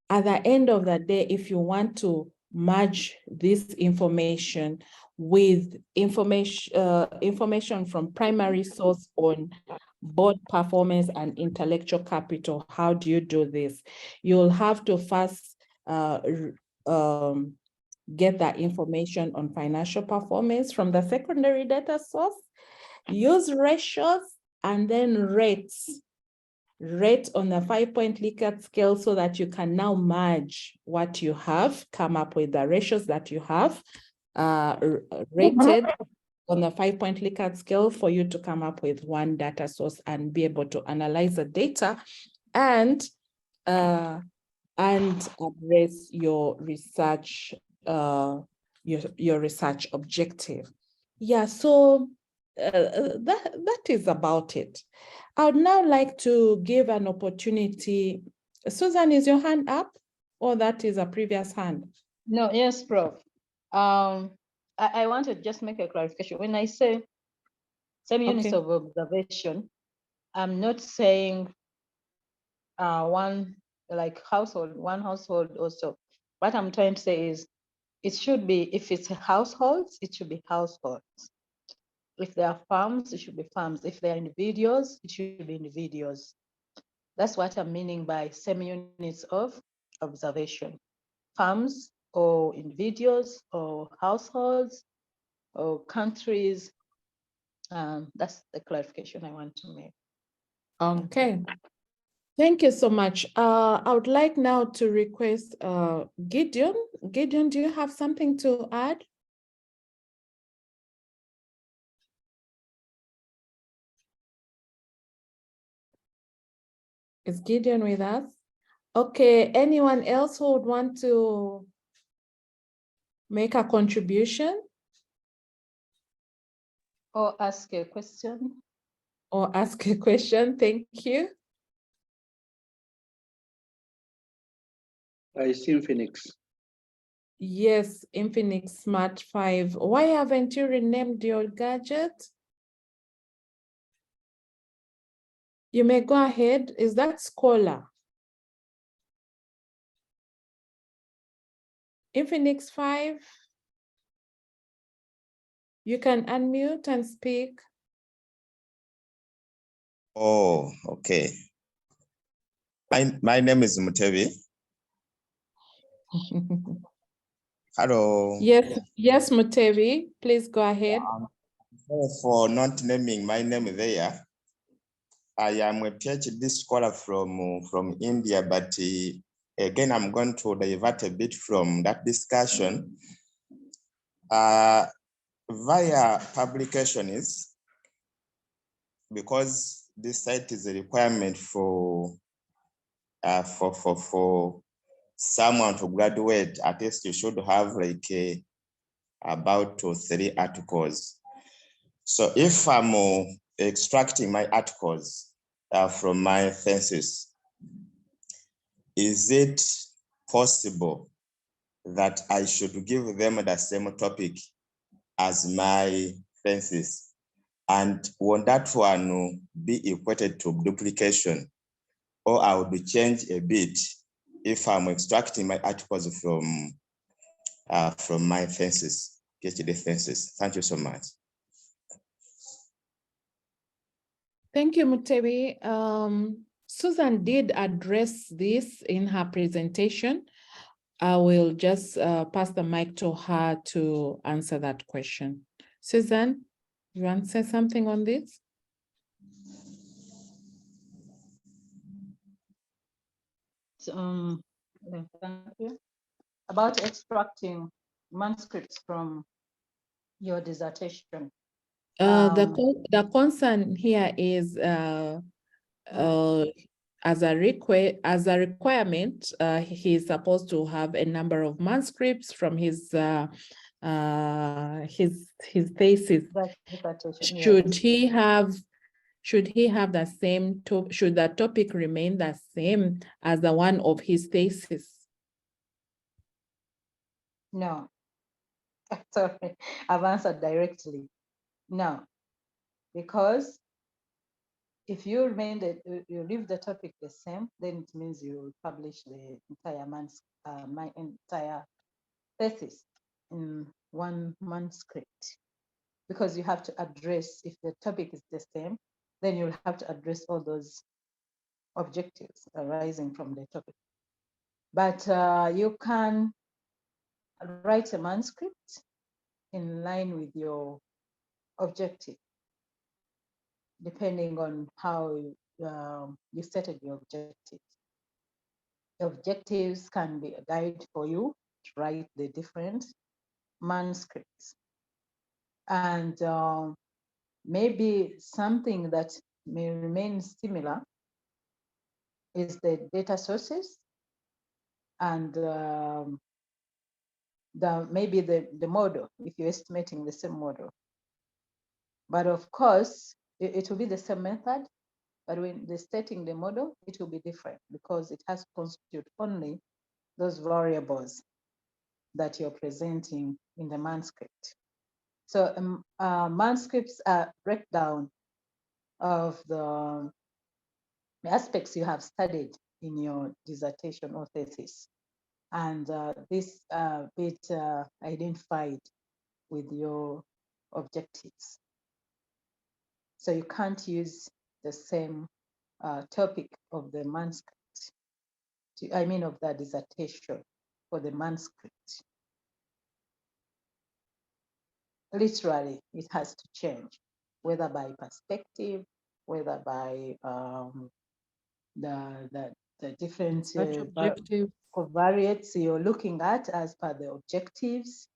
Speaker 5: At the end of the day, if you want to merge this information with information from primary source on board performance and intellectual capital, how do you do this? You'll have to first get that information on financial performance from the secondary data source, use ratios, and then rates on the 5-point Likert scale so that you can now merge what you have, come up with the ratios that you have rated on the 5-point Likert scale for you to come up with one data source and be able to analyze the data and address your research your research objective. Yeah, so that is about it. I would now like to give an opportunity. Susan, is your hand up, or that is a previous hand?
Speaker 6: No, yes, Prof. I want to just make a clarification. When I say same units of observation, I'm not saying one household also. What I'm trying to say is it should be, if it's households, it should be households. If there are farms, it should be farms. If there are individuals, it should be individuals. That's what I'm meaning by same units of observation. Farms or individuals or households or countries. That's the clarification I want to make.
Speaker 5: Okay. Thank you so much. I would like now to request Gideon. Gideon, do you have something to add? Is Gideon with us? Okay, anyone else who would want to make a contribution?
Speaker 6: Or ask a question.
Speaker 5: Or ask a question, thank you.
Speaker 9: I see Infinix.
Speaker 5: Yes, Infinix Smart 5. Why haven't you renamed your gadget? You may go ahead. Is that Scholar? Infinix 5? You can unmute and speak.
Speaker 10: Oh, okay. My name is Mutebi. Hello.
Speaker 5: Yes, Mutebi, please go ahead.
Speaker 10: Sorry for not naming my name there. I am a PhD scholar from India, but again, I'm going to divert a bit from that discussion. Via publication is because this site is a requirement for someone to graduate. At least you should have like about 3 articles. So if I'm extracting my articles from my thesis, is it possible that I should give them the same topic as my thesis? And won't that one be equated to duplication? Or I would change a bit if I'm extracting my articles from my thesis, PhD thesis. Thank you so much.
Speaker 5: Thank you, Mutebi. Susan did address this in her presentation. I will just pass the mic to her to answer that question. Susan, you want to say something on this?
Speaker 6: Thank you. About extracting manuscripts from your dissertation.
Speaker 5: The concern here is as a requirement, he's supposed to have a number of manuscripts from his thesis. Should he have the same should the topic remain the same as the one of his thesis?
Speaker 6: No. Sorry, I've answered directly. No, because if you remain you leave the topic the same, then it means you will publish the entire my entire thesis in one manuscript, because you have to address, if the topic is the same, then you'll have to address all those objectives arising from the topic. But you can write a manuscript in line with your objective, depending on how you stated your objectives. The objectives can be a guide for you to write the different manuscripts. And maybe something that may remain similar is the data sources and maybe the model, if you're estimating the same model. But of course, it will be the same method, but when they're stating the model, it will be different because it has to constitute only those variables that you're presenting in the manuscript. So manuscripts are breakdown of the aspects you have studied in your dissertation or thesis. And this bit identified with your objectives. So you can't use the same topic of the manuscript, of the dissertation for the manuscript. Literally, it has to change, whether by perspective, whether by the different covariates you're looking at as per the objectives.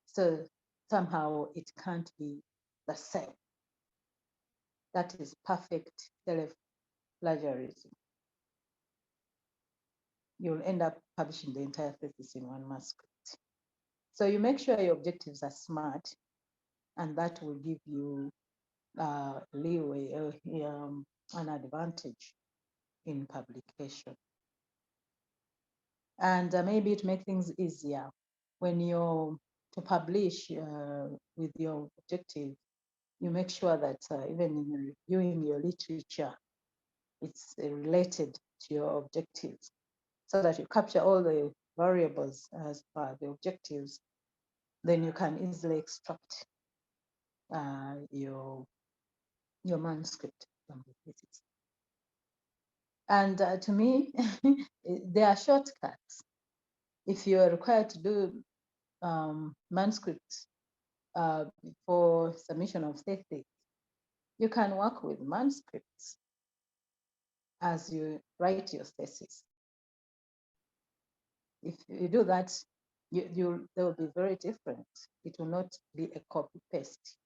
Speaker 6: So somehow it can't be the same. That is perfect self-plagiarism. You'll end up publishing the entire thesis in one manuscript. So you make sure your objectives are smart, and that will give you leeway, an advantage in publication. And maybe to make things easier, when you're to publish with your objective, you make sure that even in reviewing your literature, it's related to your objectives, so that you capture all the variables as per the objectives. Then you can easily extract your manuscript from the thesis. And to me, there are shortcuts. If you are required to do manuscripts for submission of thesis, you can work with manuscripts as you write your thesis. If you do that, they will be very different. It will not be a copy paste,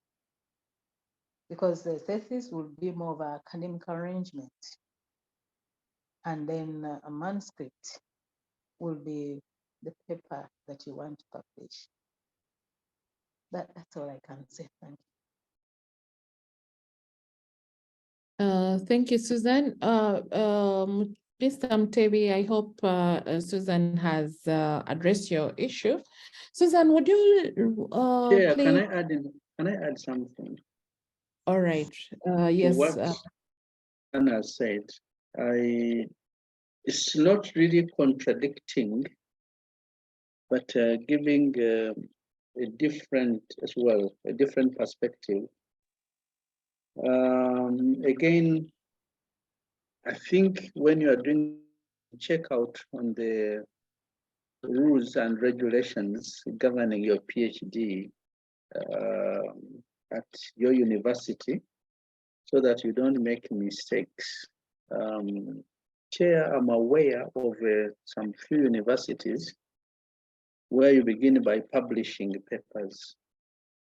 Speaker 6: because the thesis will be more of an academic arrangement, and then a manuscript will be the paper that you want to publish. That's all I can say. Thank you.
Speaker 5: Thank you, Susan. Mr. Mtebi, I hope Susan has addressed your issue. Susan, would you
Speaker 9: Chair,
Speaker 5: please?
Speaker 9: can I add something?
Speaker 5: All right. Yes.
Speaker 9: What Anna said, it's not really contradicting, but giving a different as well, a different perspective. Again, I think when you are doing checkout on the rules and regulations governing your PhD at your university, so that you don't make mistakes. Chair, I'm aware of some few universities where you begin by publishing papers.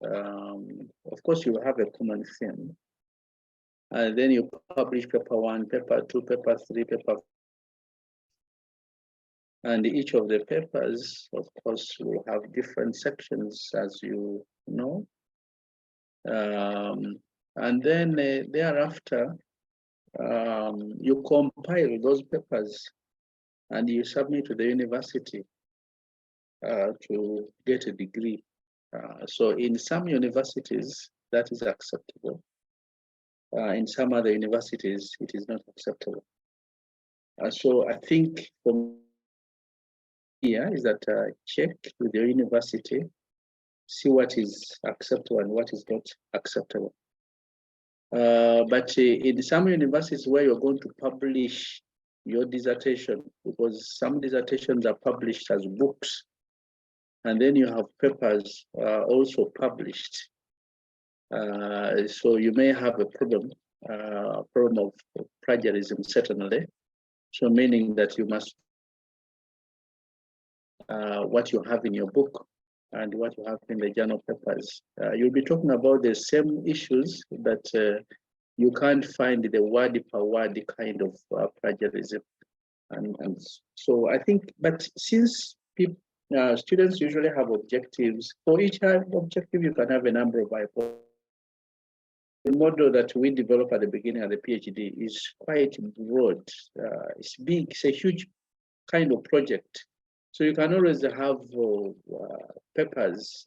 Speaker 9: Of course, you have a common theme. And then you publish paper 1, paper 2, paper 3, paper 4. And each of the papers, of course, will have different sections, as you know. And then thereafter, you compile those papers and you submit to the university to get a degree. So in some universities, that is acceptable. In some other universities, it is not acceptable. So I think from here is that check with the university, see what is acceptable and what is not acceptable. But in some universities where you're going to publish your dissertation, because some dissertations are published as books, and then you have papers also published. So you may have a problem of plagiarism, certainly. So meaning that you must what you have in your book and what you have in the journal papers. You'll be talking about the same issues, but you can't find the word per word kind of plagiarism. And so I think, but since people, students usually have objectives, for each objective you can have a number of hypotheses. The model that we develop at the beginning of the PhD is quite broad. It's big, it's a huge kind of project. So you can always have papers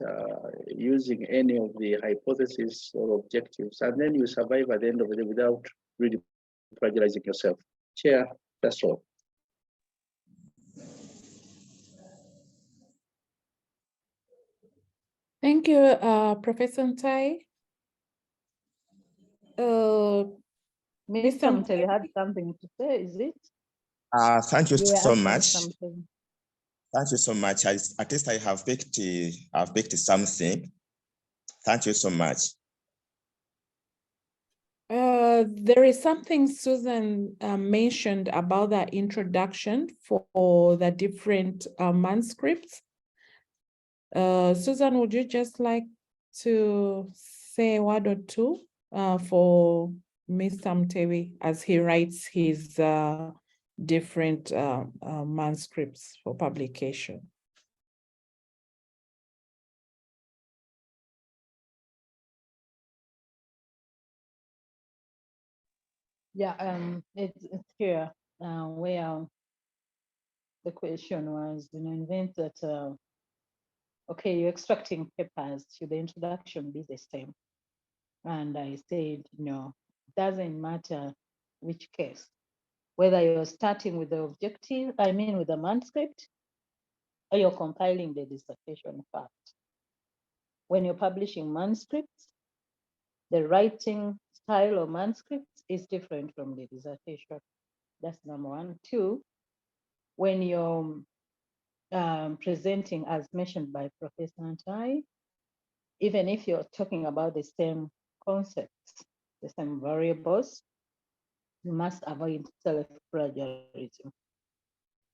Speaker 9: using any of the hypotheses or objectives, and then you survive at the end of the day without really plagiarizing yourself. Chair, that's all.
Speaker 5: Thank you, Professor Ntai.
Speaker 6: Mr. Mtebi had something to say, is it?
Speaker 10: Thank you so much.
Speaker 6: Something.
Speaker 10: Thank you so much. At least I have picked something. Thank you so much.
Speaker 5: There is something Susan mentioned about the introduction for the different manuscripts. Susan, would you just like to say a word or two for Mr. Mtebi as he writes his different manuscripts for publication?
Speaker 6: Yeah, it's here where the question was, invent that, okay, you're extracting papers, should the introduction be the same? And I said, no, it doesn't matter which case, whether you're starting with the objective, with the manuscript, or you're compiling the dissertation first. When you're publishing manuscripts, the writing style of manuscripts is different from the dissertation. That's number one. Two, when you're presenting, as mentioned by Professor Antai, even if you're talking about the same concepts, the same variables, you must avoid self-plagiarism.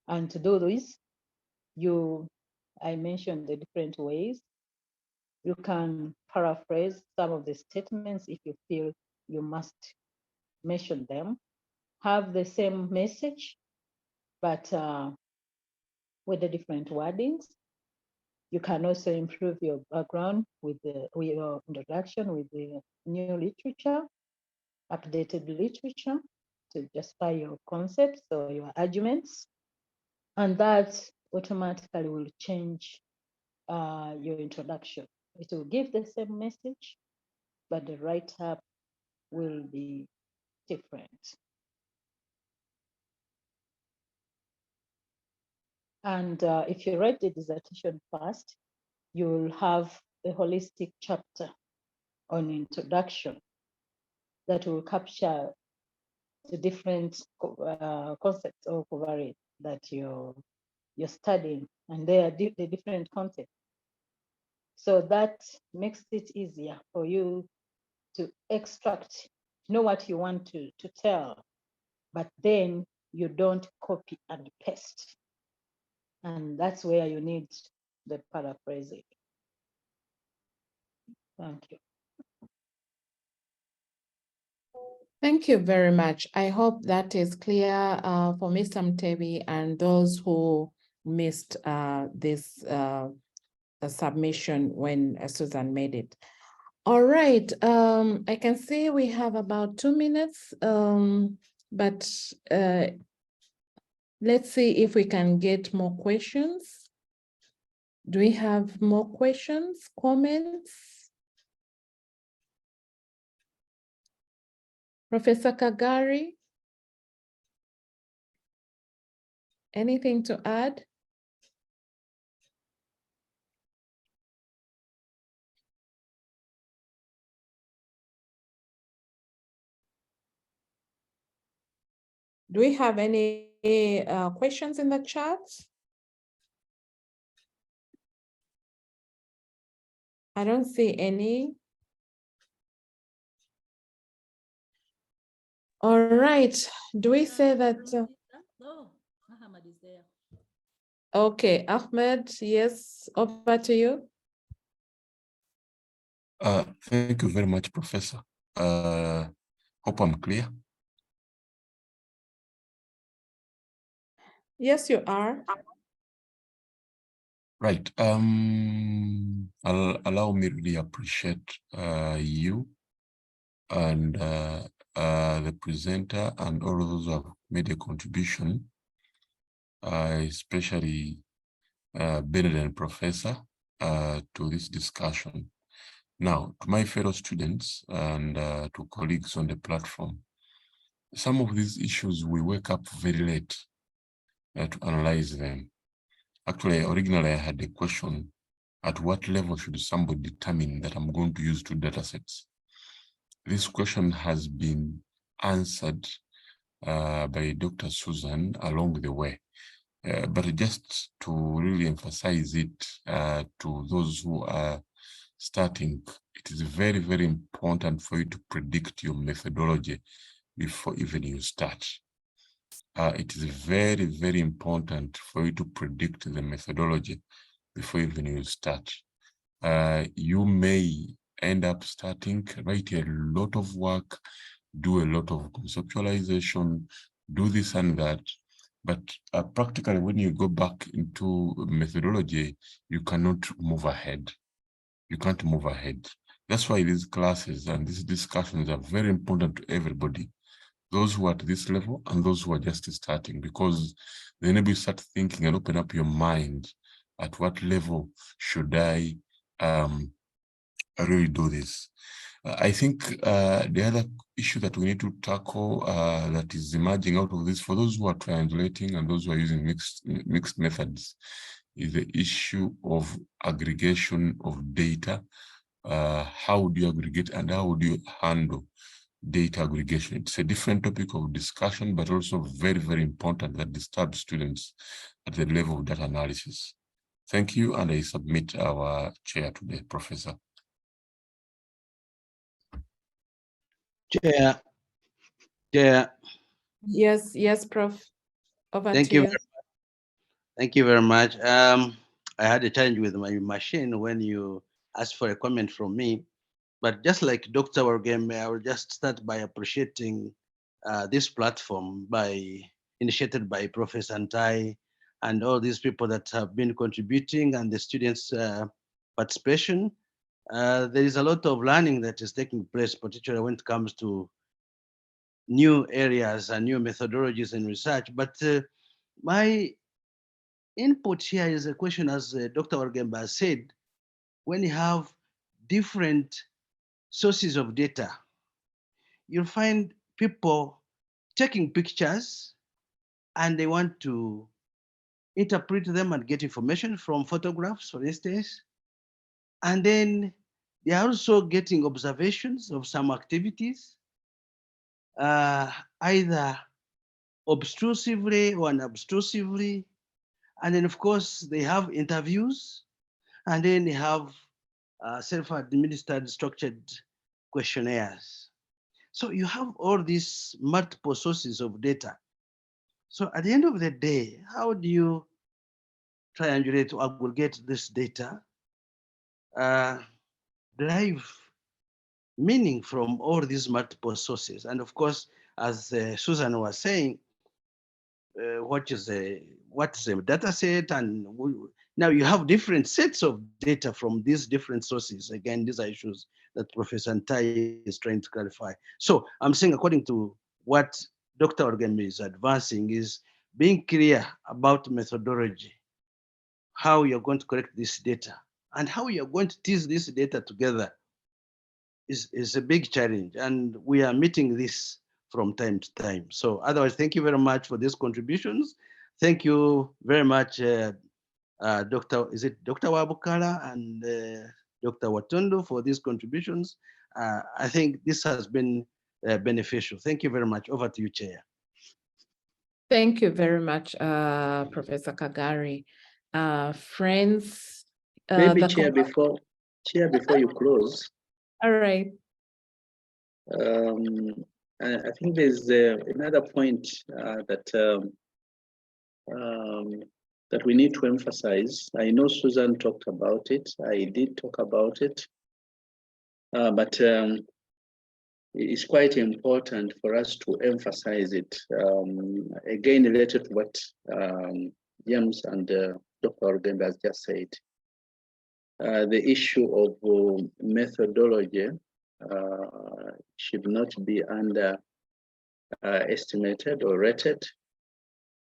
Speaker 6: And to do this, I mentioned the different ways. You can paraphrase some of the statements if you feel you must mention them. Have the same message, but with the different wordings. You can also improve your background with your introduction with the new literature, updated literature to justify your concepts or your arguments. And that automatically will change your introduction. It will give the same message, but the write-up will be different. And if you write the dissertation first, you'll have a holistic chapter on introduction that will capture the different concepts or covariates that you're studying, and they are the different contexts. So that makes it easier for you to extract, know what you want to tell, but then you don't copy and paste. And that's where you need the paraphrasing. Thank you.
Speaker 5: Thank you very much. I hope that is clear for Mr. Mtebi and those who missed this submission when Susan made it. All right, I can see we have about 2 minutes, but let's see if we can get more questions. Do we have more questions, comments? Professor Kagari, anything to add? Do we have any questions in the chat? I don't see any. All right, do we say that?
Speaker 11: Oh, Ahmed is there.
Speaker 5: Okay, Ahmed, yes, over to you.
Speaker 7: Thank you very much, Professor. Hope I'm clear.
Speaker 5: Yes, you are.
Speaker 7: Right. Allow me to really appreciate you and the presenter and all of those who have made a contribution, especially Bernard and Professor, to this discussion. Now, to my fellow students and to colleagues on the platform, some of these issues we wake up very late to analyze them. Actually, originally I had a question: at what level should somebody determine that I'm going to use 2 datasets? This question has been answered by Dr. Susan along the way. But just to really emphasize it to those who are starting, it is very, very important for you to predict your methodology before even you start. It is very, very important for you to predict the methodology before even you start. You may end up starting, write a lot of work, do a lot of conceptualization, do this and that, but practically when you go back into methodology, you cannot move ahead. You can't move ahead. That's why these classes and these discussions are very important to everybody, those who are at this level and those who are just starting, because then you start thinking and open up your mind at what level should I really do this. I think the other issue that we need to tackle that is emerging out of this, for those who are triangulating and those who are using mixed methods, is the issue of aggregation of data. How do you aggregate and how do you handle data aggregation? It's a different topic of discussion, but also very, very important that disturbs students at the level of data analysis. Thank you, and I submit our chair to the professor.
Speaker 12: Chair. Chair.
Speaker 5: Yes, Prof. Over
Speaker 12: Thank
Speaker 5: to
Speaker 12: you.
Speaker 5: you.
Speaker 12: Thank you very much. I had a challenge with my machine when you asked for a comment from me, but just like Dr. Wargame, I will just start by appreciating this platform initiated by Professor Antai and all these people that have been contributing and the students' participation. There is a lot of learning that is taking place, particularly when it comes to new areas and new methodologies in research. But my input here is a question, as Dr. Wargemba said, when you have different sources of data, you'll find people taking pictures and they want to interpret them and get information from photographs, for instance. And then they are also getting observations of some activities, either obtrusively or unobtrusively. And then, of course, they have interviews, and then they have self-administered structured questionnaires. So you have all these multiple sources of data. So at the end of the day, how do you triangulate to aggregate this data, derive meaning from all these multiple sources? And of course, as Susan was saying, what is a data set? And now you have different sets of data from these different sources. Again, these are issues that Professor Ntai is trying to clarify. So I'm saying, according to what Dr. Orgemi is advancing, is being clear about methodology, how you're going to collect this data and how you're going to tease this data together is a big challenge. And we are meeting this from time to time. So otherwise, thank you very much for these contributions. Thank you very much, Dr. Wabukala and Dr. Watondo for these contributions. I think this has been beneficial. Thank you very much. Over to you, Chair.
Speaker 5: Thank you very much, Professor Kagari. Friends.
Speaker 9: Maybe Chair, before you close.
Speaker 5: All right.
Speaker 9: I think there's another point that we need to emphasize. I know Susan talked about it. I did talk about it, but it's quite important for us to emphasize it. Again, related to what James and Dr. Orgemba has just said. The issue of methodology should not be underestimated or rated.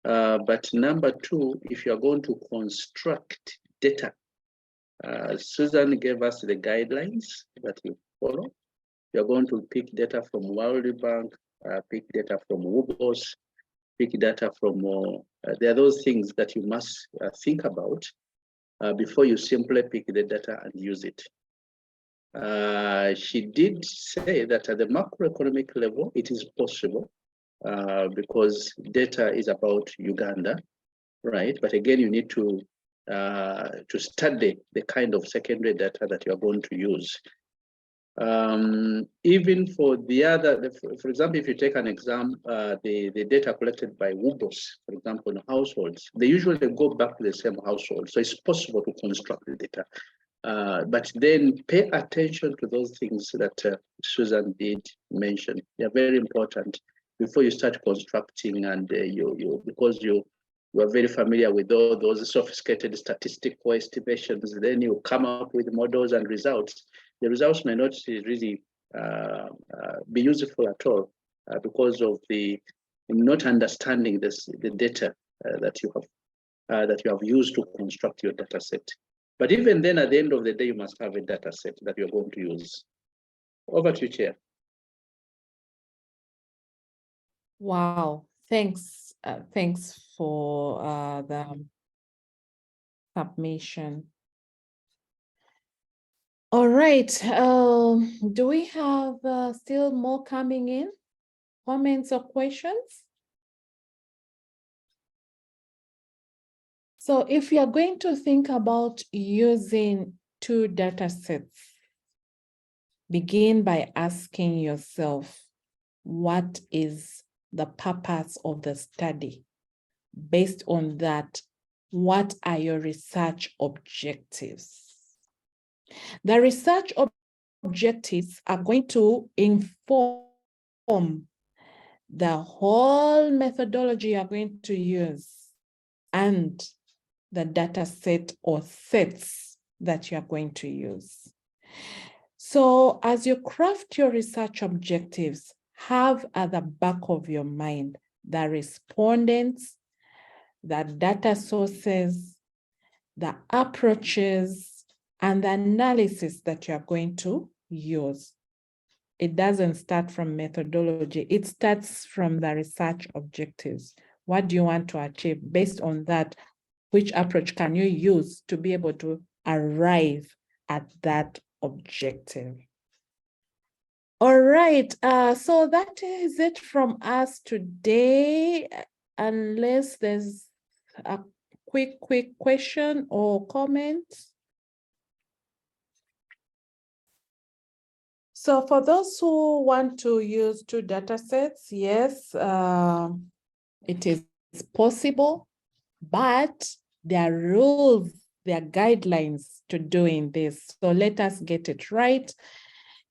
Speaker 9: But number two, if you're going to construct data, Susan gave us the guidelines that you follow. You're going to pick data from World Bank, pick data from WBOS, pick data from, there are those things that you must think about before you simply pick the data and use it. She did say that at the macroeconomic level, it is possible because data is about Uganda, right? But again, you need to study the kind of secondary data that you're going to use. Even for the other, for example, if you take an exam, the data collected by WBOS, for example, in households, they usually go back to the same household. So it's possible to construct the data. But then pay attention to those things that Susan did mention. They're very important before you start constructing, and because you are very familiar with all those sophisticated statistical estimations, then you come up with models and results. The results may not really be useful at all because of the not understanding the data that you have used to construct your data set. But even then, at the end of the day, you must have a data set that you're going to use. Over to you, Chair.
Speaker 5: Wow, thanks. Thanks for the submission. All right, do we have still more coming in? Comments or questions? So if you're going to think about using two data sets, begin by asking yourself, what is the purpose of the study? Based on that, what are your research objectives? The research objectives are going to inform the whole methodology you're going to use and the data set or sets that you're going to use. So as you craft your research objectives, have at the back of your mind the respondents, the data sources, the approaches, and the analysis that you're going to use. It doesn't start from methodology. It starts from the research objectives. What do you want to achieve? Based on that, which approach can you use to be able to arrive at that objective? All right, so that is it from us today, unless there's a quick question or comment. So for those who want to use two data sets, yes, it is possible, but there are rules, there are guidelines to doing this. So let us get it right.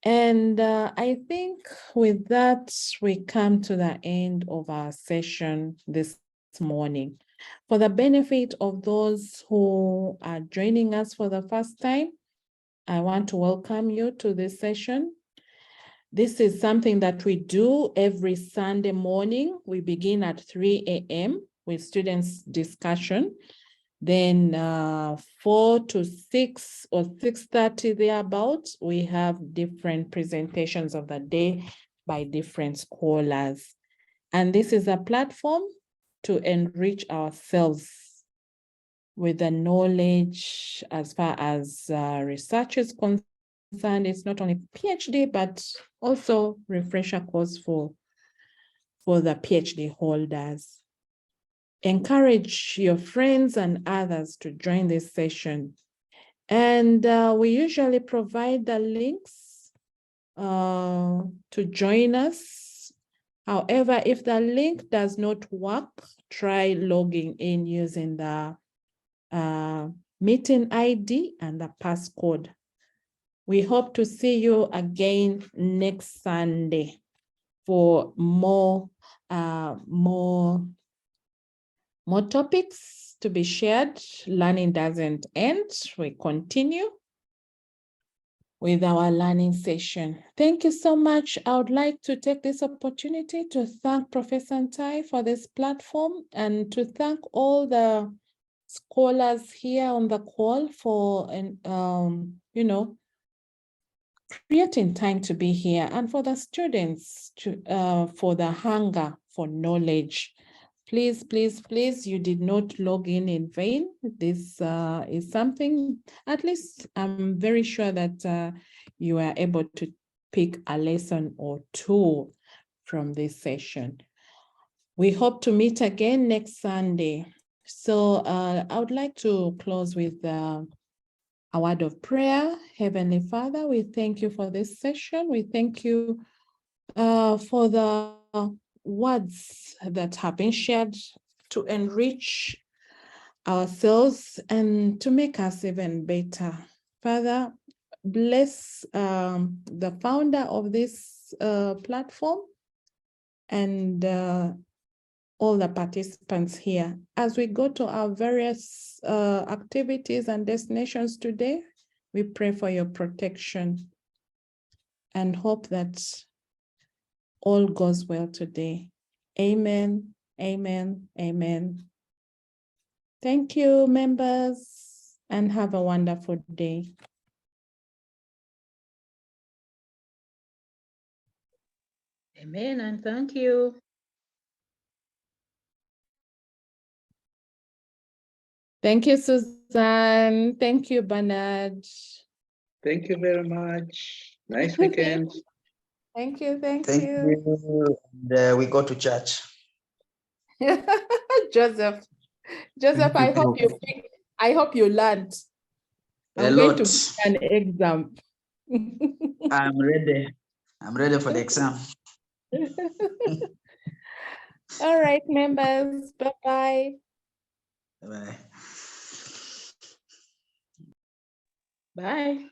Speaker 5: And I think with that, we come to the end of our session this morning. For the benefit of those who are joining us for the first time, I want to welcome you to this session. This is something that we do every Sunday morning. We begin at 3 a.m. with students' discussion. Then 4 to 6 or 6:30 thereabouts, we have different presentations of the day by different scholars. And this is a platform to enrich ourselves with the knowledge as far as research is concerned. It's not only PhD, but also refresher course for the PhD holders. Encourage your friends and others to join this session. And we usually provide the links to join us. However, if the link does not work, try logging in using the meeting ID and the passcode. We hope to see you again next Sunday for more topics to be shared. Learning doesn't end. We continue with our learning session. Thank you so much. I would like to take this opportunity to thank Professor Ntai for this platform and to thank all the scholars here on the call for creating time to be here, and for the students for the hunger for knowledge. Please, please, please, you did not log in vain. This is something, at least I'm very sure that you are able to pick a lesson or two from this session. We hope to meet again next Sunday. So I would like to close with a word of prayer. Heavenly Father, we thank you for this session. We thank you for the words that have been shared to enrich ourselves and to make us even better. Father, bless the founder of this platform and all the participants here. As we go to our various activities and destinations today, we pray for your protection and hope that all goes well today. Amen, amen, amen. Thank you, members, and have a wonderful day.
Speaker 11: Amen, and thank you.
Speaker 5: Thank you, Suzanne. Thank you, Bernard.
Speaker 9: Thank you very much. Nice weekend.
Speaker 5: Thank you, thank
Speaker 2: Thank
Speaker 5: you.
Speaker 2: you. And, we go to church.
Speaker 5: Joseph,
Speaker 2: Thank
Speaker 5: I
Speaker 2: you,
Speaker 5: hope
Speaker 2: Prof.
Speaker 5: I hope you learned.
Speaker 2: A
Speaker 5: I'm going to
Speaker 2: lot.
Speaker 5: make an exam.
Speaker 2: I'm ready. I'm ready for the exam.
Speaker 5: All right, members. Bye-bye.
Speaker 2: Bye.
Speaker 11: Bye.